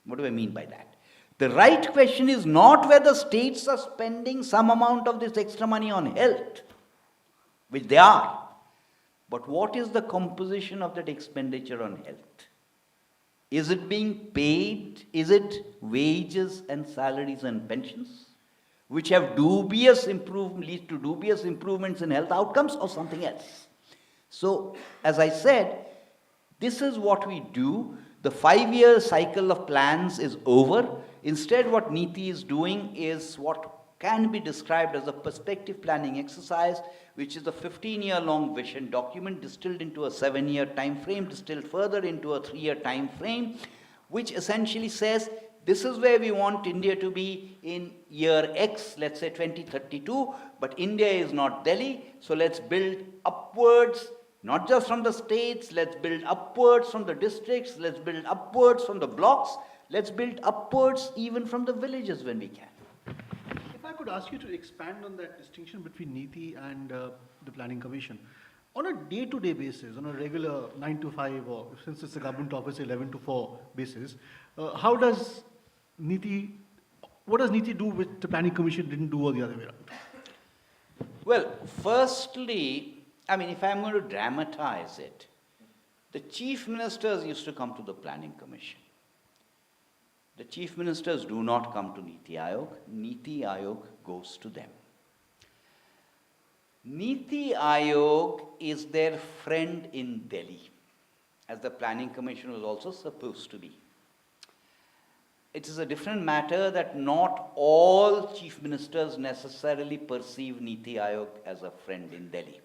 What do I mean by that? The right question is not whether states are spending some amount of this extra money on health, which they are, but what is the composition of that expenditure on health? Is it being paid? Is it wages and salaries and pensions, which have lead to dubious improvements in health outcomes, or something else? So, as I said, this is what we do. The 5-year cycle of plans is over. Instead, what NITI is doing is what can be described as a perspective planning exercise, which is a 15-year-long vision document distilled into a 7-year time frame, distilled further into a 3-year time frame, which essentially says, this is where we want India to be in year X, let's say 2032, but India is not Delhi, so let's build upwards, not just from the states, let's build upwards from the districts, let's build upwards from the blocks, let's build upwards even from the villages when we can. If I could ask you to expand on that distinction between NITI and the Planning Commission. On a day-to-day basis, on a regular 9 to 5, or since it's a government office, 11 to 4 basis, what does NITI do which the Planning Commission didn't do, or the other way around? Well, firstly, I mean, if I'm going to dramatize it, the chief ministers used to come to the Planning Commission. The chief ministers do not come to Niti Aayog. Niti Aayog goes to them. Niti Aayog is their friend in Delhi, as the Planning Commission was also supposed to be. It is a different matter that not all chief ministers necessarily perceive Niti Aayog as a friend in Delhi.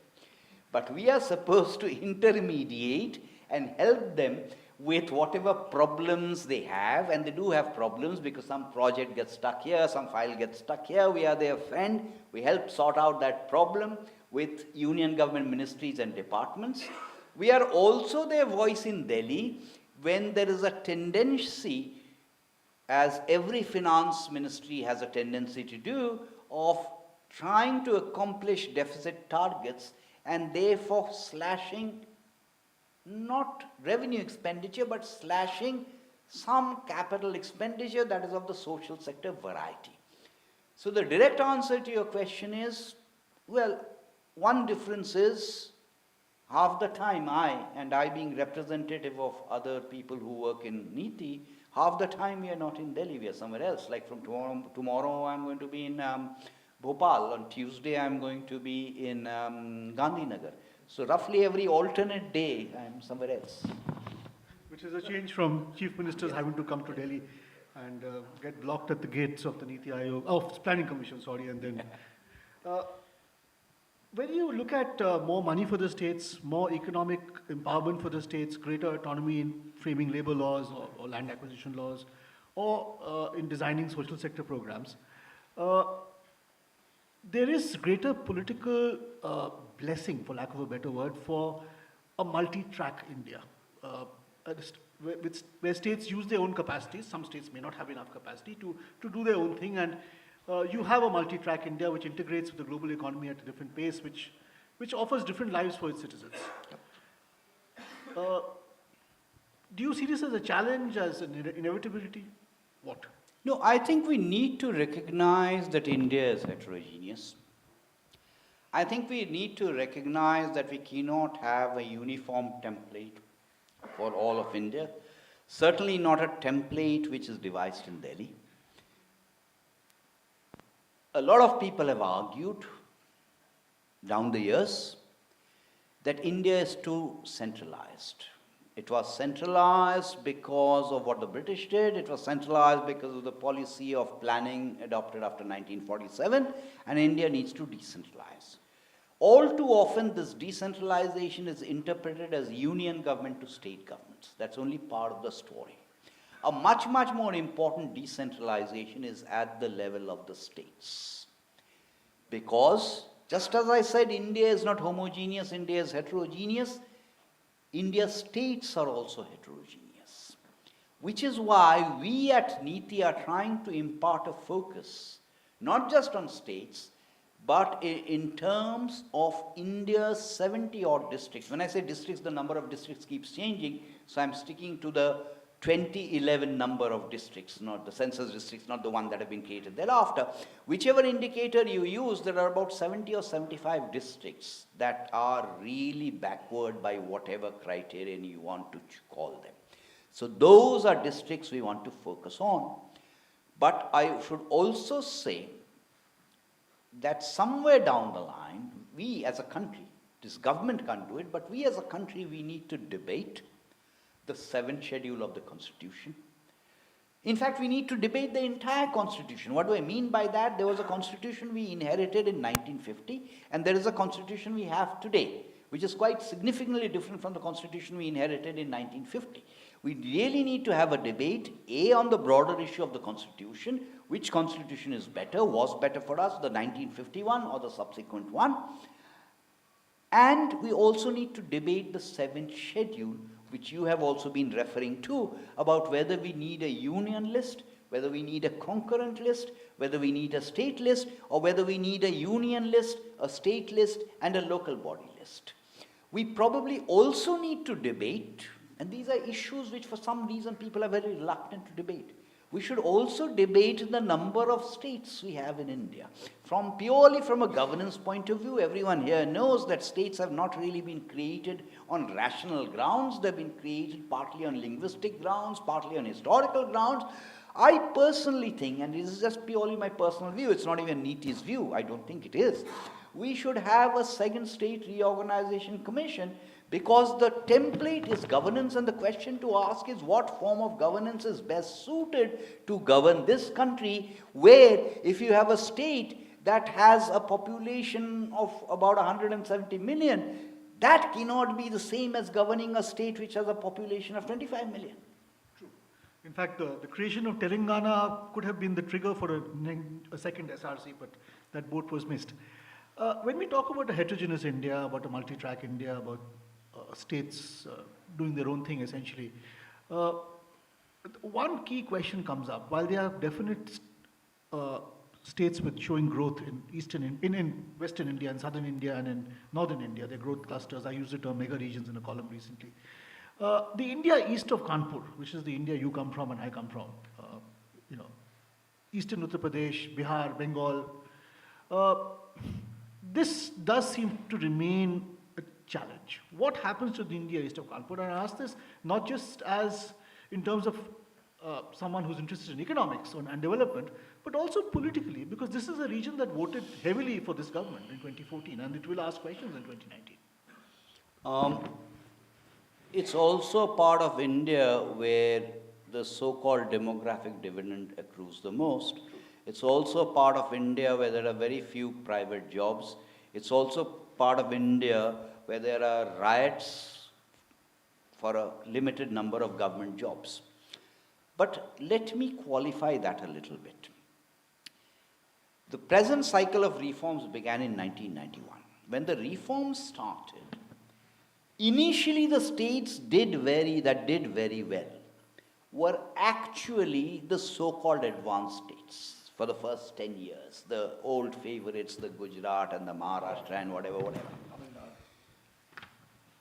But we are supposed to intermediate and help them with whatever problems they have, and they do have problems because some project gets stuck here, some file gets stuck here. We are their friend. We help sort out that problem with union government ministries and departments. We are also their voice in Delhi when there is a tendency, as every finance ministry has a tendency to do, of trying to accomplish deficit targets and therefore slashing not revenue expenditure, but slashing some capital expenditure that is of the social sector variety. So the direct answer to your question is, well, one difference is half the time I being representative of other people who work in NITI, half the time we are not in Delhi, we are somewhere else. Like from tomorrow I'm going to be in Bhopal, on Tuesday I'm going to be in Gandhinagar. So roughly every alternate day, I'm somewhere else. Which is a change from chief ministers having to come to Delhi and get blocked at the gates of the Niti Aayog, Planning Commission, and then. When you look at more money for the states, more economic empowerment for the states, greater autonomy in framing labor laws or land acquisition laws, or in designing social sector programs, there is greater political blessing, for lack of a better word, for a multi-track India, where states use their own capacities. Some states may not have enough capacity to do their own thing, and you have a multi-track India which integrates with the global economy at a different pace, which offers different lives for its citizens. Uh, do you see this as a challenge, as an inevitability? What? No, I think we need to recognize that India is heterogeneous. I think we need to recognize that we cannot have a uniform template for all of India. Certainly not a template which is devised in Delhi. A lot of people have argued down the years that India is too centralized. It was centralized because of what the British did. It was centralized because of the policy of planning adopted after 1947, and India needs to decentralize. All too often, this decentralization is interpreted as union government to state governments. That's only part of the story. A much, much more important decentralization is at the level of the states. Because, just as I said, India is not homogeneous, India is heterogeneous. India's states are also heterogeneous, which is why we at NITI are trying to impart a focus, not just on states, but in terms of India's 70-odd districts. When I say districts, the number of districts keeps changing, so I'm sticking to the 2011 number of districts, not the census districts, not the one that have been created thereafter. Whichever indicator you use, there are about 70 or 75 districts that are really backward by whatever criterion you want to call them. So those are districts we want to focus on. But I should also say that somewhere down the line, we as a country, this government can't do it, but we as a country, we need to debate the 7th schedule of the Constitution. In fact, we need to debate the entire Constitution. What do I mean by that? There was a Constitution we inherited in 1950, and there is a Constitution we have today, which is quite significantly different from the Constitution we inherited in 1950. We really need to have a debate, A, on the broader issue of the Constitution, which Constitution is better, was better for us, the 1951 or the subsequent one. And we also need to debate the 7th schedule, which you have also been referring to, about whether we need a union list, whether we need a concurrent list, whether we need a state list, or whether we need a union list, a state list, and a local body list. We probably also need to debate, and these are issues which for some reason people are very reluctant to debate. We should also debate the number of states we have in India. Purely from a governance point of view, everyone here knows that states have not really been created on rational grounds. They've been created partly on linguistic grounds, partly on historical grounds. I personally think, and this is just purely my personal view, it's not even NITI's view, I don't think it is, we should have a second state reorganization commission, because the template is governance, and the question to ask is what form of governance is best suited to govern this country, where if you have a state that has a population of about 170 million, that cannot be the same as governing a state which has a population of 25 million. True. In fact, the creation of Telangana could have been the trigger for a second SRC, but that boat was missed. When we talk about a heterogeneous India, about a multi-track India, about states doing their own thing essentially, one key question comes up. While there are definite states with showing growth in Western India and Southern India and in Northern India, their growth clusters, I used the term mega regions in a column recently. The India east of Kanpur, which is the India you come from and I come from, Eastern Uttar Pradesh, Bihar, Bengal, this does seem to remain a challenge. What happens to the India east of Kanpur? And I ask this not just as in terms of someone who's interested in economics and development, but also politically, because this is a region that voted heavily for this government in 2014, and it will ask questions in 2019. It's also a part of India where the so-called demographic dividend accrues the most. It's also a part of India where there are very few private jobs. It's also part of India where there are riots for a limited number of government jobs. But let me qualify that a little bit. The present cycle of reforms began in 1991. When the reforms started, initially the states that did very well were actually the so-called advanced states for the first 10 years. The old favorites, the Gujarat and the Maharashtra and whatever.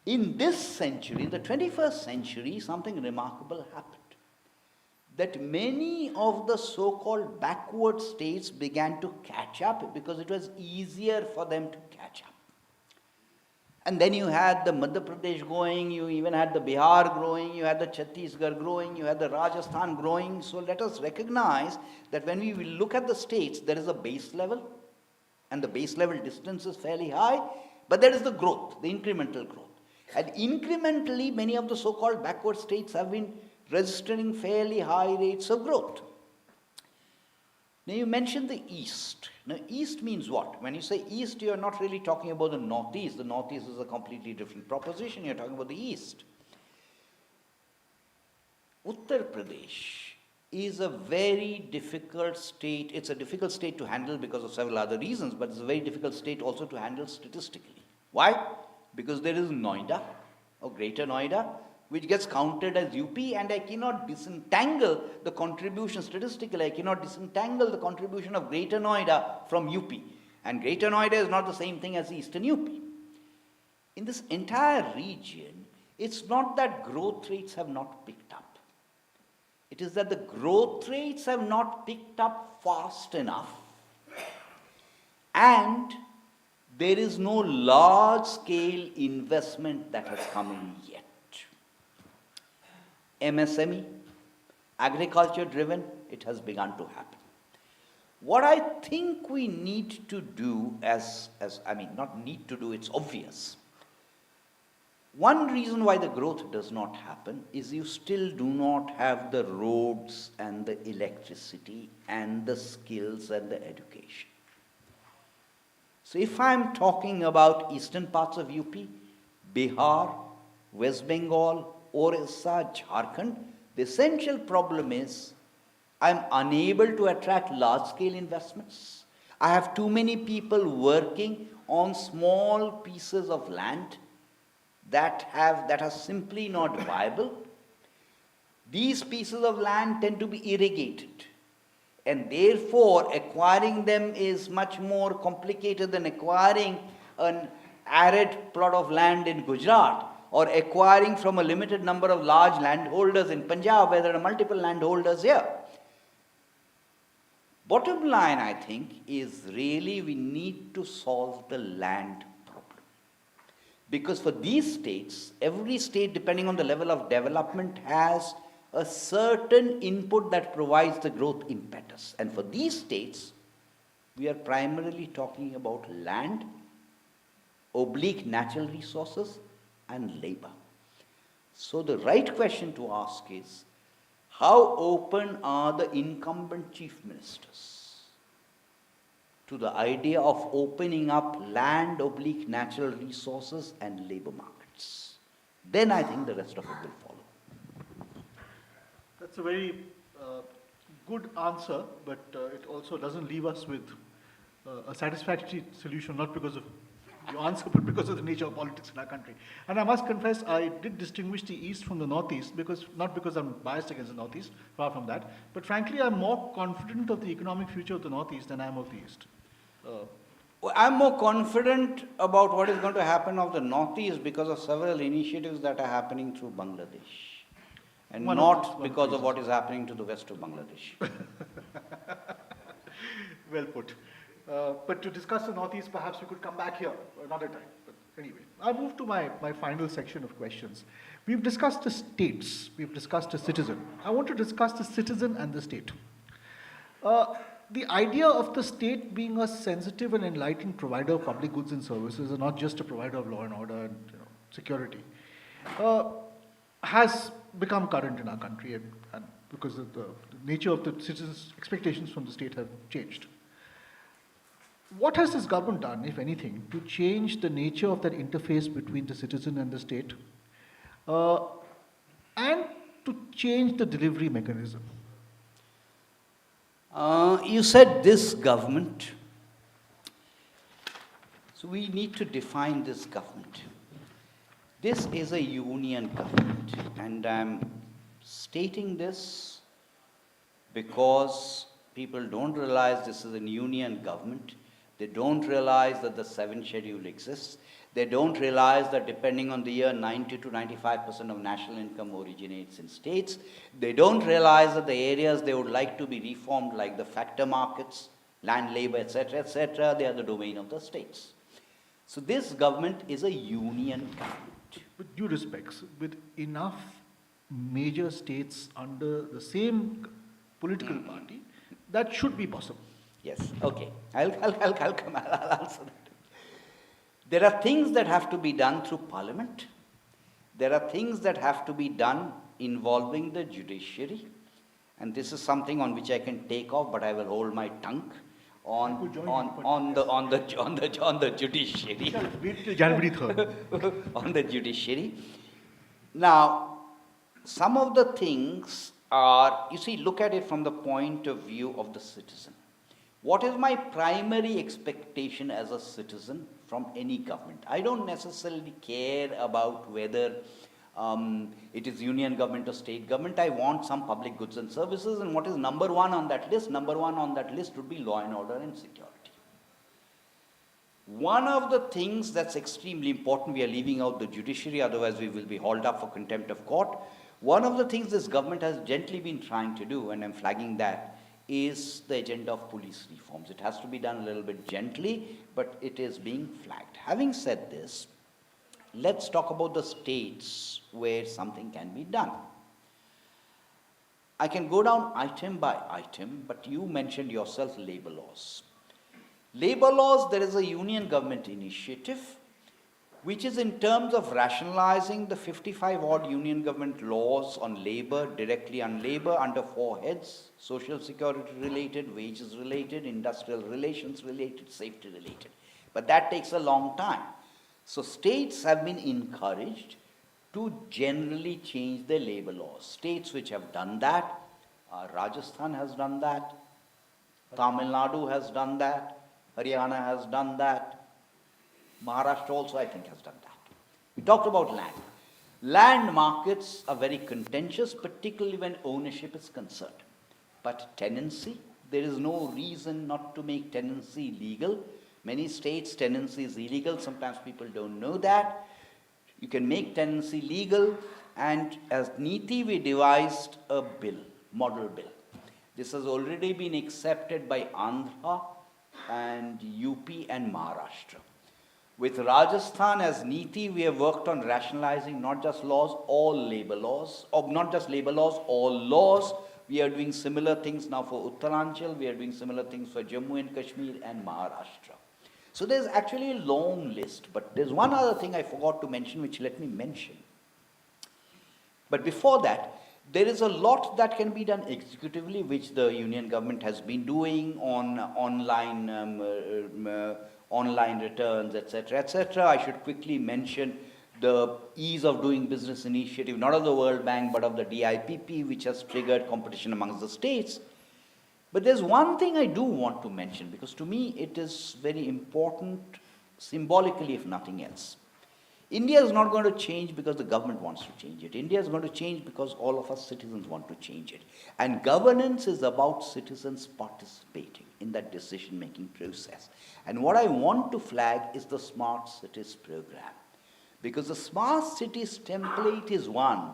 In this century, in the 21st century, something remarkable happened. That many of the so-called backward states began to catch up because it was easier for them to catch up. And then you had the Madhya Pradesh growing, you even had the Bihar growing, you had the Chhattisgarh growing, you had the Rajasthan growing. So let us recognize that when we look at the states, there is a base level, and the base level distance is fairly high, but there is the growth, the incremental growth. And incrementally, many of the so-called backward states have been registering fairly high rates of growth. Now you mentioned the East. Now East means what? When you say East, you are not really talking about the Northeast. The Northeast is a completely different proposition. You are talking about the East. Uttar Pradesh is a very difficult state. It's a difficult state to handle because of several other reasons, but it's a very difficult state also to handle statistically. Why? Because there is Noida, or Greater Noida, which gets counted as UP, and I cannot disentangle the contribution statistically. I cannot disentangle the contribution of Greater Noida from UP. And Greater Noida is not the same thing as Eastern UP. In this entire region, it's not that growth rates have not picked up. It is that the growth rates have not picked up fast enough, and there is no large-scale investment that has come in yet. MSME, agriculture-driven, it has begun to happen. What I think we need to do not need to do, it's obvious. One reason why the growth does not happen is you still do not have the roads and the electricity and the skills and the education. So if I'm talking about eastern parts of UP, Bihar, West Bengal, Orissa, Jharkhand, the essential problem is I'm unable to attract large-scale investments. I have too many people working on small pieces of land that are simply not viable. These pieces of land tend to be irrigated, and therefore acquiring them is much more complicated than acquiring an arid plot of land in Gujarat, or acquiring from a limited number of large landholders in Punjab, where there are multiple landholders here. Bottom line, I think, is really we need to solve the land problem. Because for these states, every state, depending on the level of development, has a certain input that provides the growth impetus. And for these states, we are primarily talking about land, oblique natural resources, and labor. So the right question to ask is, how open are the incumbent chief ministers to the idea of opening up land, oblique natural resources, and labor markets? Then I think the rest of it will follow. That's a very good answer, but it also doesn't leave us with a satisfactory solution, not because of your answer, but because of the nature of politics in our country. And I must confess, I did distinguish the East from the Northeast, not because I'm biased against the Northeast, far from that, but frankly, I'm more confident of the economic future of the Northeast than I am of the East. I'm more confident about what is going to happen of the Northeast because of several initiatives that are happening through Bangladesh, and not because of what is happening to the west of Bangladesh. Well put. But to discuss the Northeast, perhaps we could come back here another time. But anyway, I'll move to my final section of questions. We've discussed the states, we've discussed the citizen. I want to discuss the citizen and the state. The idea of the state being a sensitive and enlightened provider of public goods and services, and not just a provider of law and order and security, has become current in our country, and because of the nature of the citizens' expectations from the state have changed. What has this government done, if anything, to change the nature of that interface between the citizen and the state, and to change the delivery mechanism? You said this government. So we need to define this government. This is a union government, and I'm stating this because people don't realize this is a union government. They don't realize that the 7th schedule exists. They don't realize that depending on the year, 90 to 95% of national income originates in states. They don't realize that the areas they would like to be reformed, like the factor markets, land, labor, etc., they are the domain of the states. So this government is a union government. With due respects, with enough major states under the same political party, that should be possible. Yes, okay. I'll answer that. There are things that have to be done through parliament. There are things that have to be done involving the judiciary. And this is something on which I can take off, but I will hold my tongue on the judiciary. Wait till January 3rd. On the judiciary. Now, some of the things are, you see, look at it from the point of view of the citizen. What is my primary expectation as a citizen from any government? I don't necessarily care about whether it is union government or state government. I want some public goods and services, and what is number one on that list? Number one on that list would be law and order and security. One of the things that's extremely important, we are leaving out the judiciary, otherwise we will be hauled up for contempt of court. One of the things this government has gently been trying to do, and I'm flagging that, is the agenda of police reforms. It has to be done a little bit gently, but it is being flagged. Having said this, let's talk about the states where something can be done. I can go down item by item, but you mentioned yourself labor laws. Labor laws, there is a union government initiative, which is in terms of rationalizing the 55 odd union government laws on labor, directly on labor, under 4 heads: social security related, wages related, industrial relations related, safety related. But that takes a long time. So states have been encouraged to generally change their labor laws. States which have done that, Rajasthan has done that, Tamil Nadu has done that, Haryana has done that, Maharashtra also, I think, has done that. We talked about land. Land markets are very contentious, particularly when ownership is concerned. But tenancy, there is no reason not to make tenancy legal. Many states, tenancy is illegal. Sometimes people don't know that. You can make tenancy legal, and as Niti, we devised a bill, model bill. This has already been accepted by Andhra and UP and Maharashtra. With Rajasthan as Niti, we have worked on rationalizing not just laws, all labor laws, or not just labor laws, all laws. We are doing similar things now for Uttaranchal, we are doing similar things for Jammu and Kashmir and Maharashtra. So there's actually a long list, but there's one other thing I forgot to mention, which let me mention. But before that, there is a lot that can be done executively, which the union government has been doing on online returns, etc. I should quickly mention the ease of doing business initiative, not of the World Bank, but of the DIPP, which has triggered competition amongst the states. But there's one thing I do want to mention, because to me it is very important, symbolically if nothing else. India is not going to change because the government wants to change it. India is going to change because all of us citizens want to change it. And governance is about citizens participating in that decision-making process. And what I want to flag is the Smart Cities program. Because the Smart Cities template is one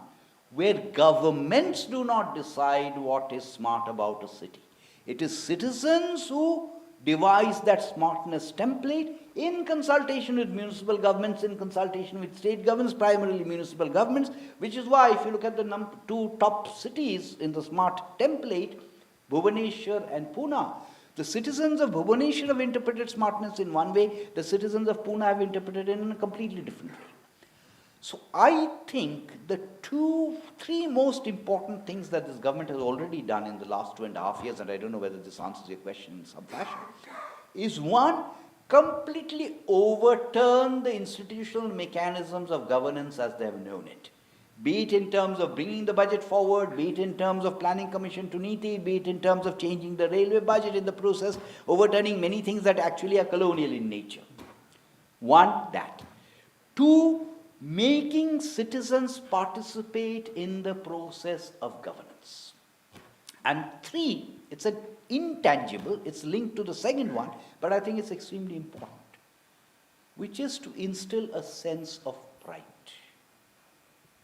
where governments do not decide what is smart about a city. It is citizens who devise that smartness template in consultation with municipal governments, in consultation with state governments, primarily municipal governments, which is why if you look at the 2 top cities in the smart template, Bhubaneswar and Pune, the citizens of Bhubaneswar have interpreted smartness in one way, the citizens of Pune have interpreted it in a completely different way. So I think the 3 most important things that this government has already done in the last 2.5 years, and I don't know whether this answers your question in some fashion, is one, completely overturn the institutional mechanisms of governance as they have known it. Be it in terms of bringing the budget forward, be it in terms of planning commission to Niti, be it in terms of changing the railway budget in the process, overturning many things that actually are colonial in nature. One, that. 2, making citizens participate in the process of governance. And 3, it's an intangible, it's linked to the second one, but I think it's extremely important. which is to instill a sense of pride.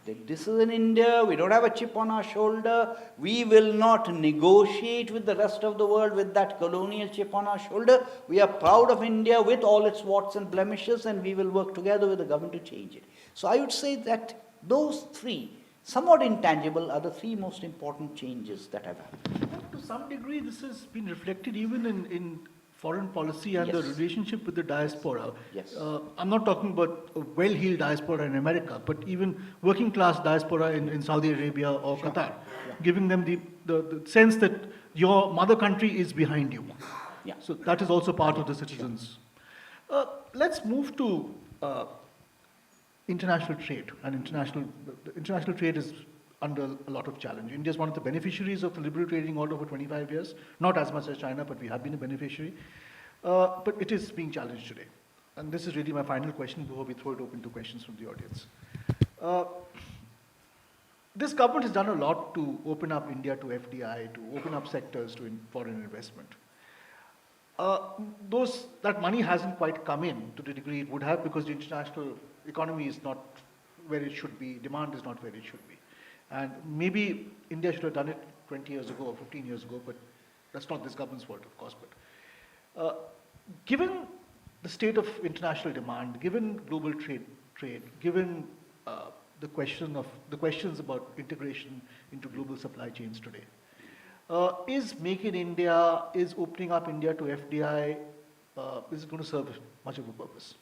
That this is in India, we don't have a chip on our shoulder, we will not negotiate with the rest of the world with that colonial chip on our shoulder. We are proud of India with all its warts and blemishes, and we will work together with the government to change it. So I would say that those three, somewhat intangible, are the three most important changes that have happened. And to some degree, this has been reflected even in foreign policy and the Yes. relationship with the diaspora. Yes. I'm not talking about a well-heeled diaspora in America, but even working class diaspora in Saudi Arabia or Qatar, giving them the sense that your mother country is behind you. Yeah. So that is also part of the citizens. Let's move to international trade. And the international trade is under a lot of challenge. India is one of the beneficiaries of the liberal trading order for 25 years. Not as much as China, but we have been a beneficiary. But it is being challenged today. And this is really my final question before we throw it open to questions from the audience. This government has done a lot to open up India to FDI, to open up sectors to foreign investment. That money hasn't quite come in to the degree it would have because the international economy is not where it should be, demand is not where it should be. And maybe India should have done it 20 years ago or 15 years ago, but that's not this government's fault, of course. But given the state of international demand, given global trade, given the questions about integration into global supply chains today, is Make in India, is opening up India to FDI, is it going to serve much of a purpose?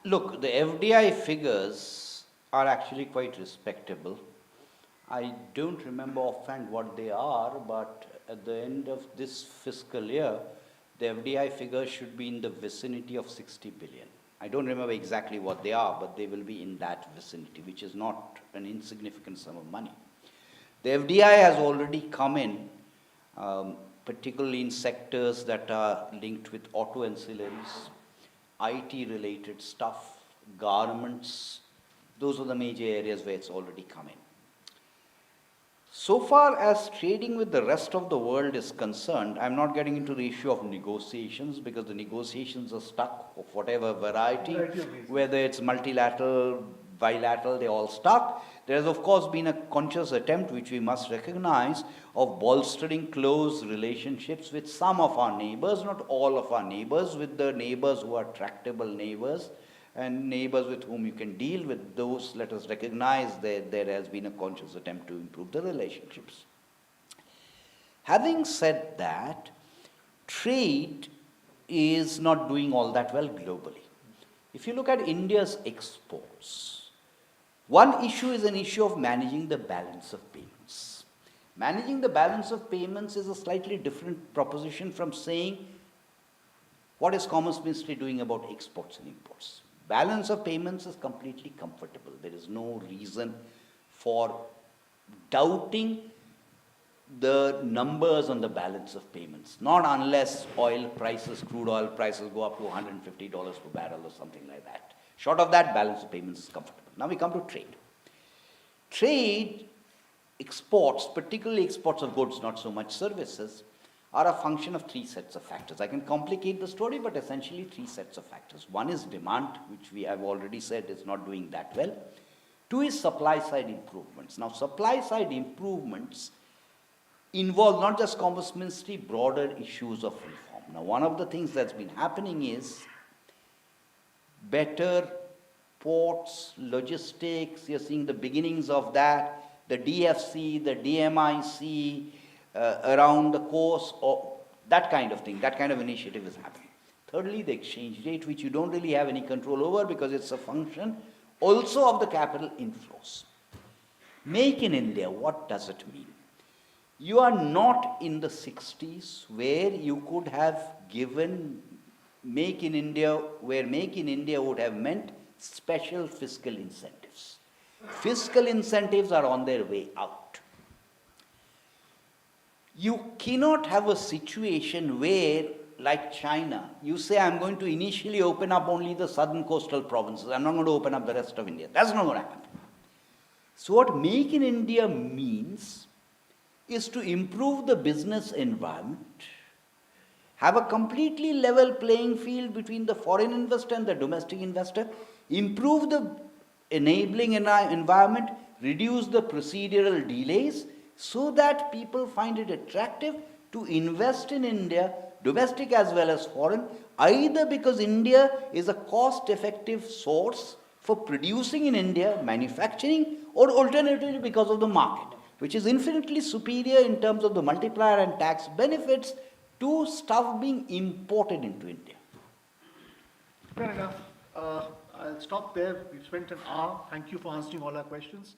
Look, the FDI figures are actually quite respectable. I don't remember offhand what they are, but at the end of this fiscal year, the FDI figures should be in the vicinity of 60 billion. I don't remember exactly what they are, but they will be in that vicinity, which is not an insignificant sum of money. The FDI has already come in, particularly in sectors that are linked with auto ancillaries, IT-related stuff, garments. Those are the major areas where it's already come in. So far as trading with the rest of the world is concerned, I'm not getting into the issue of negotiations because the negotiations are stuck of whatever variety, whether it's multilateral, bilateral, they're all stuck. There has of course been a conscious attempt, which we must recognize, of bolstering close relationships with some of our neighbors, not all of our neighbors, with the neighbors who are tractable neighbors, and neighbors with whom you can deal with. Those, let us recognize that there has been a conscious attempt to improve the relationships. Having said that, trade is not doing all that well globally. If you look at India's exports, one issue is an issue of managing the balance of payments. Managing the balance of payments is a slightly different proposition from saying, what is Commerce Ministry doing about exports and imports? Balance of payments is completely comfortable. There is no reason for doubting the numbers on the balance of payments, not unless oil prices, crude oil prices go up to $150 per barrel or something like that. Short of that, balance of payments is comfortable. Now we come to trade. Trade, exports, particularly exports of goods, not so much services, are a function of three sets of factors. I can complicate the story, but essentially three sets of factors. One is demand, which we have already said is not doing that well. Two is supply side improvements. Now, supply side improvements involve not just Commerce Ministry, broader issues of reform. Now, one of the things that's been happening is better ports, logistics, you're seeing the beginnings of that, the DFC, the DMIC, around the course, or that kind of thing, that kind of initiative is happening. Thirdly, the exchange rate, which you don't really have any control over because it's a function also of the capital inflows. Make in India, what does it mean? You are not in the 60s where you could have given Make in India, where Make in India would have meant special fiscal incentives. Fiscal incentives are on their way out. You cannot have a situation where, like China, you say, I'm going to initially open up only the southern coastal provinces. I'm not going to open up the rest of India. That's not going to happen. So what Make in India means is to improve the business environment, have a completely level playing field between the foreign investor and the domestic investor, improve the enabling environment, reduce the procedural delays, so that people find it attractive to invest in India, domestic as well as foreign, either because India is a cost-effective source for producing in India, manufacturing, or alternatively because of the market, which is infinitely superior in terms of the multiplier and tax benefits to stuff being imported into India. Fair enough. I'll stop there. We've spent an hour. Thank you for answering all our questions.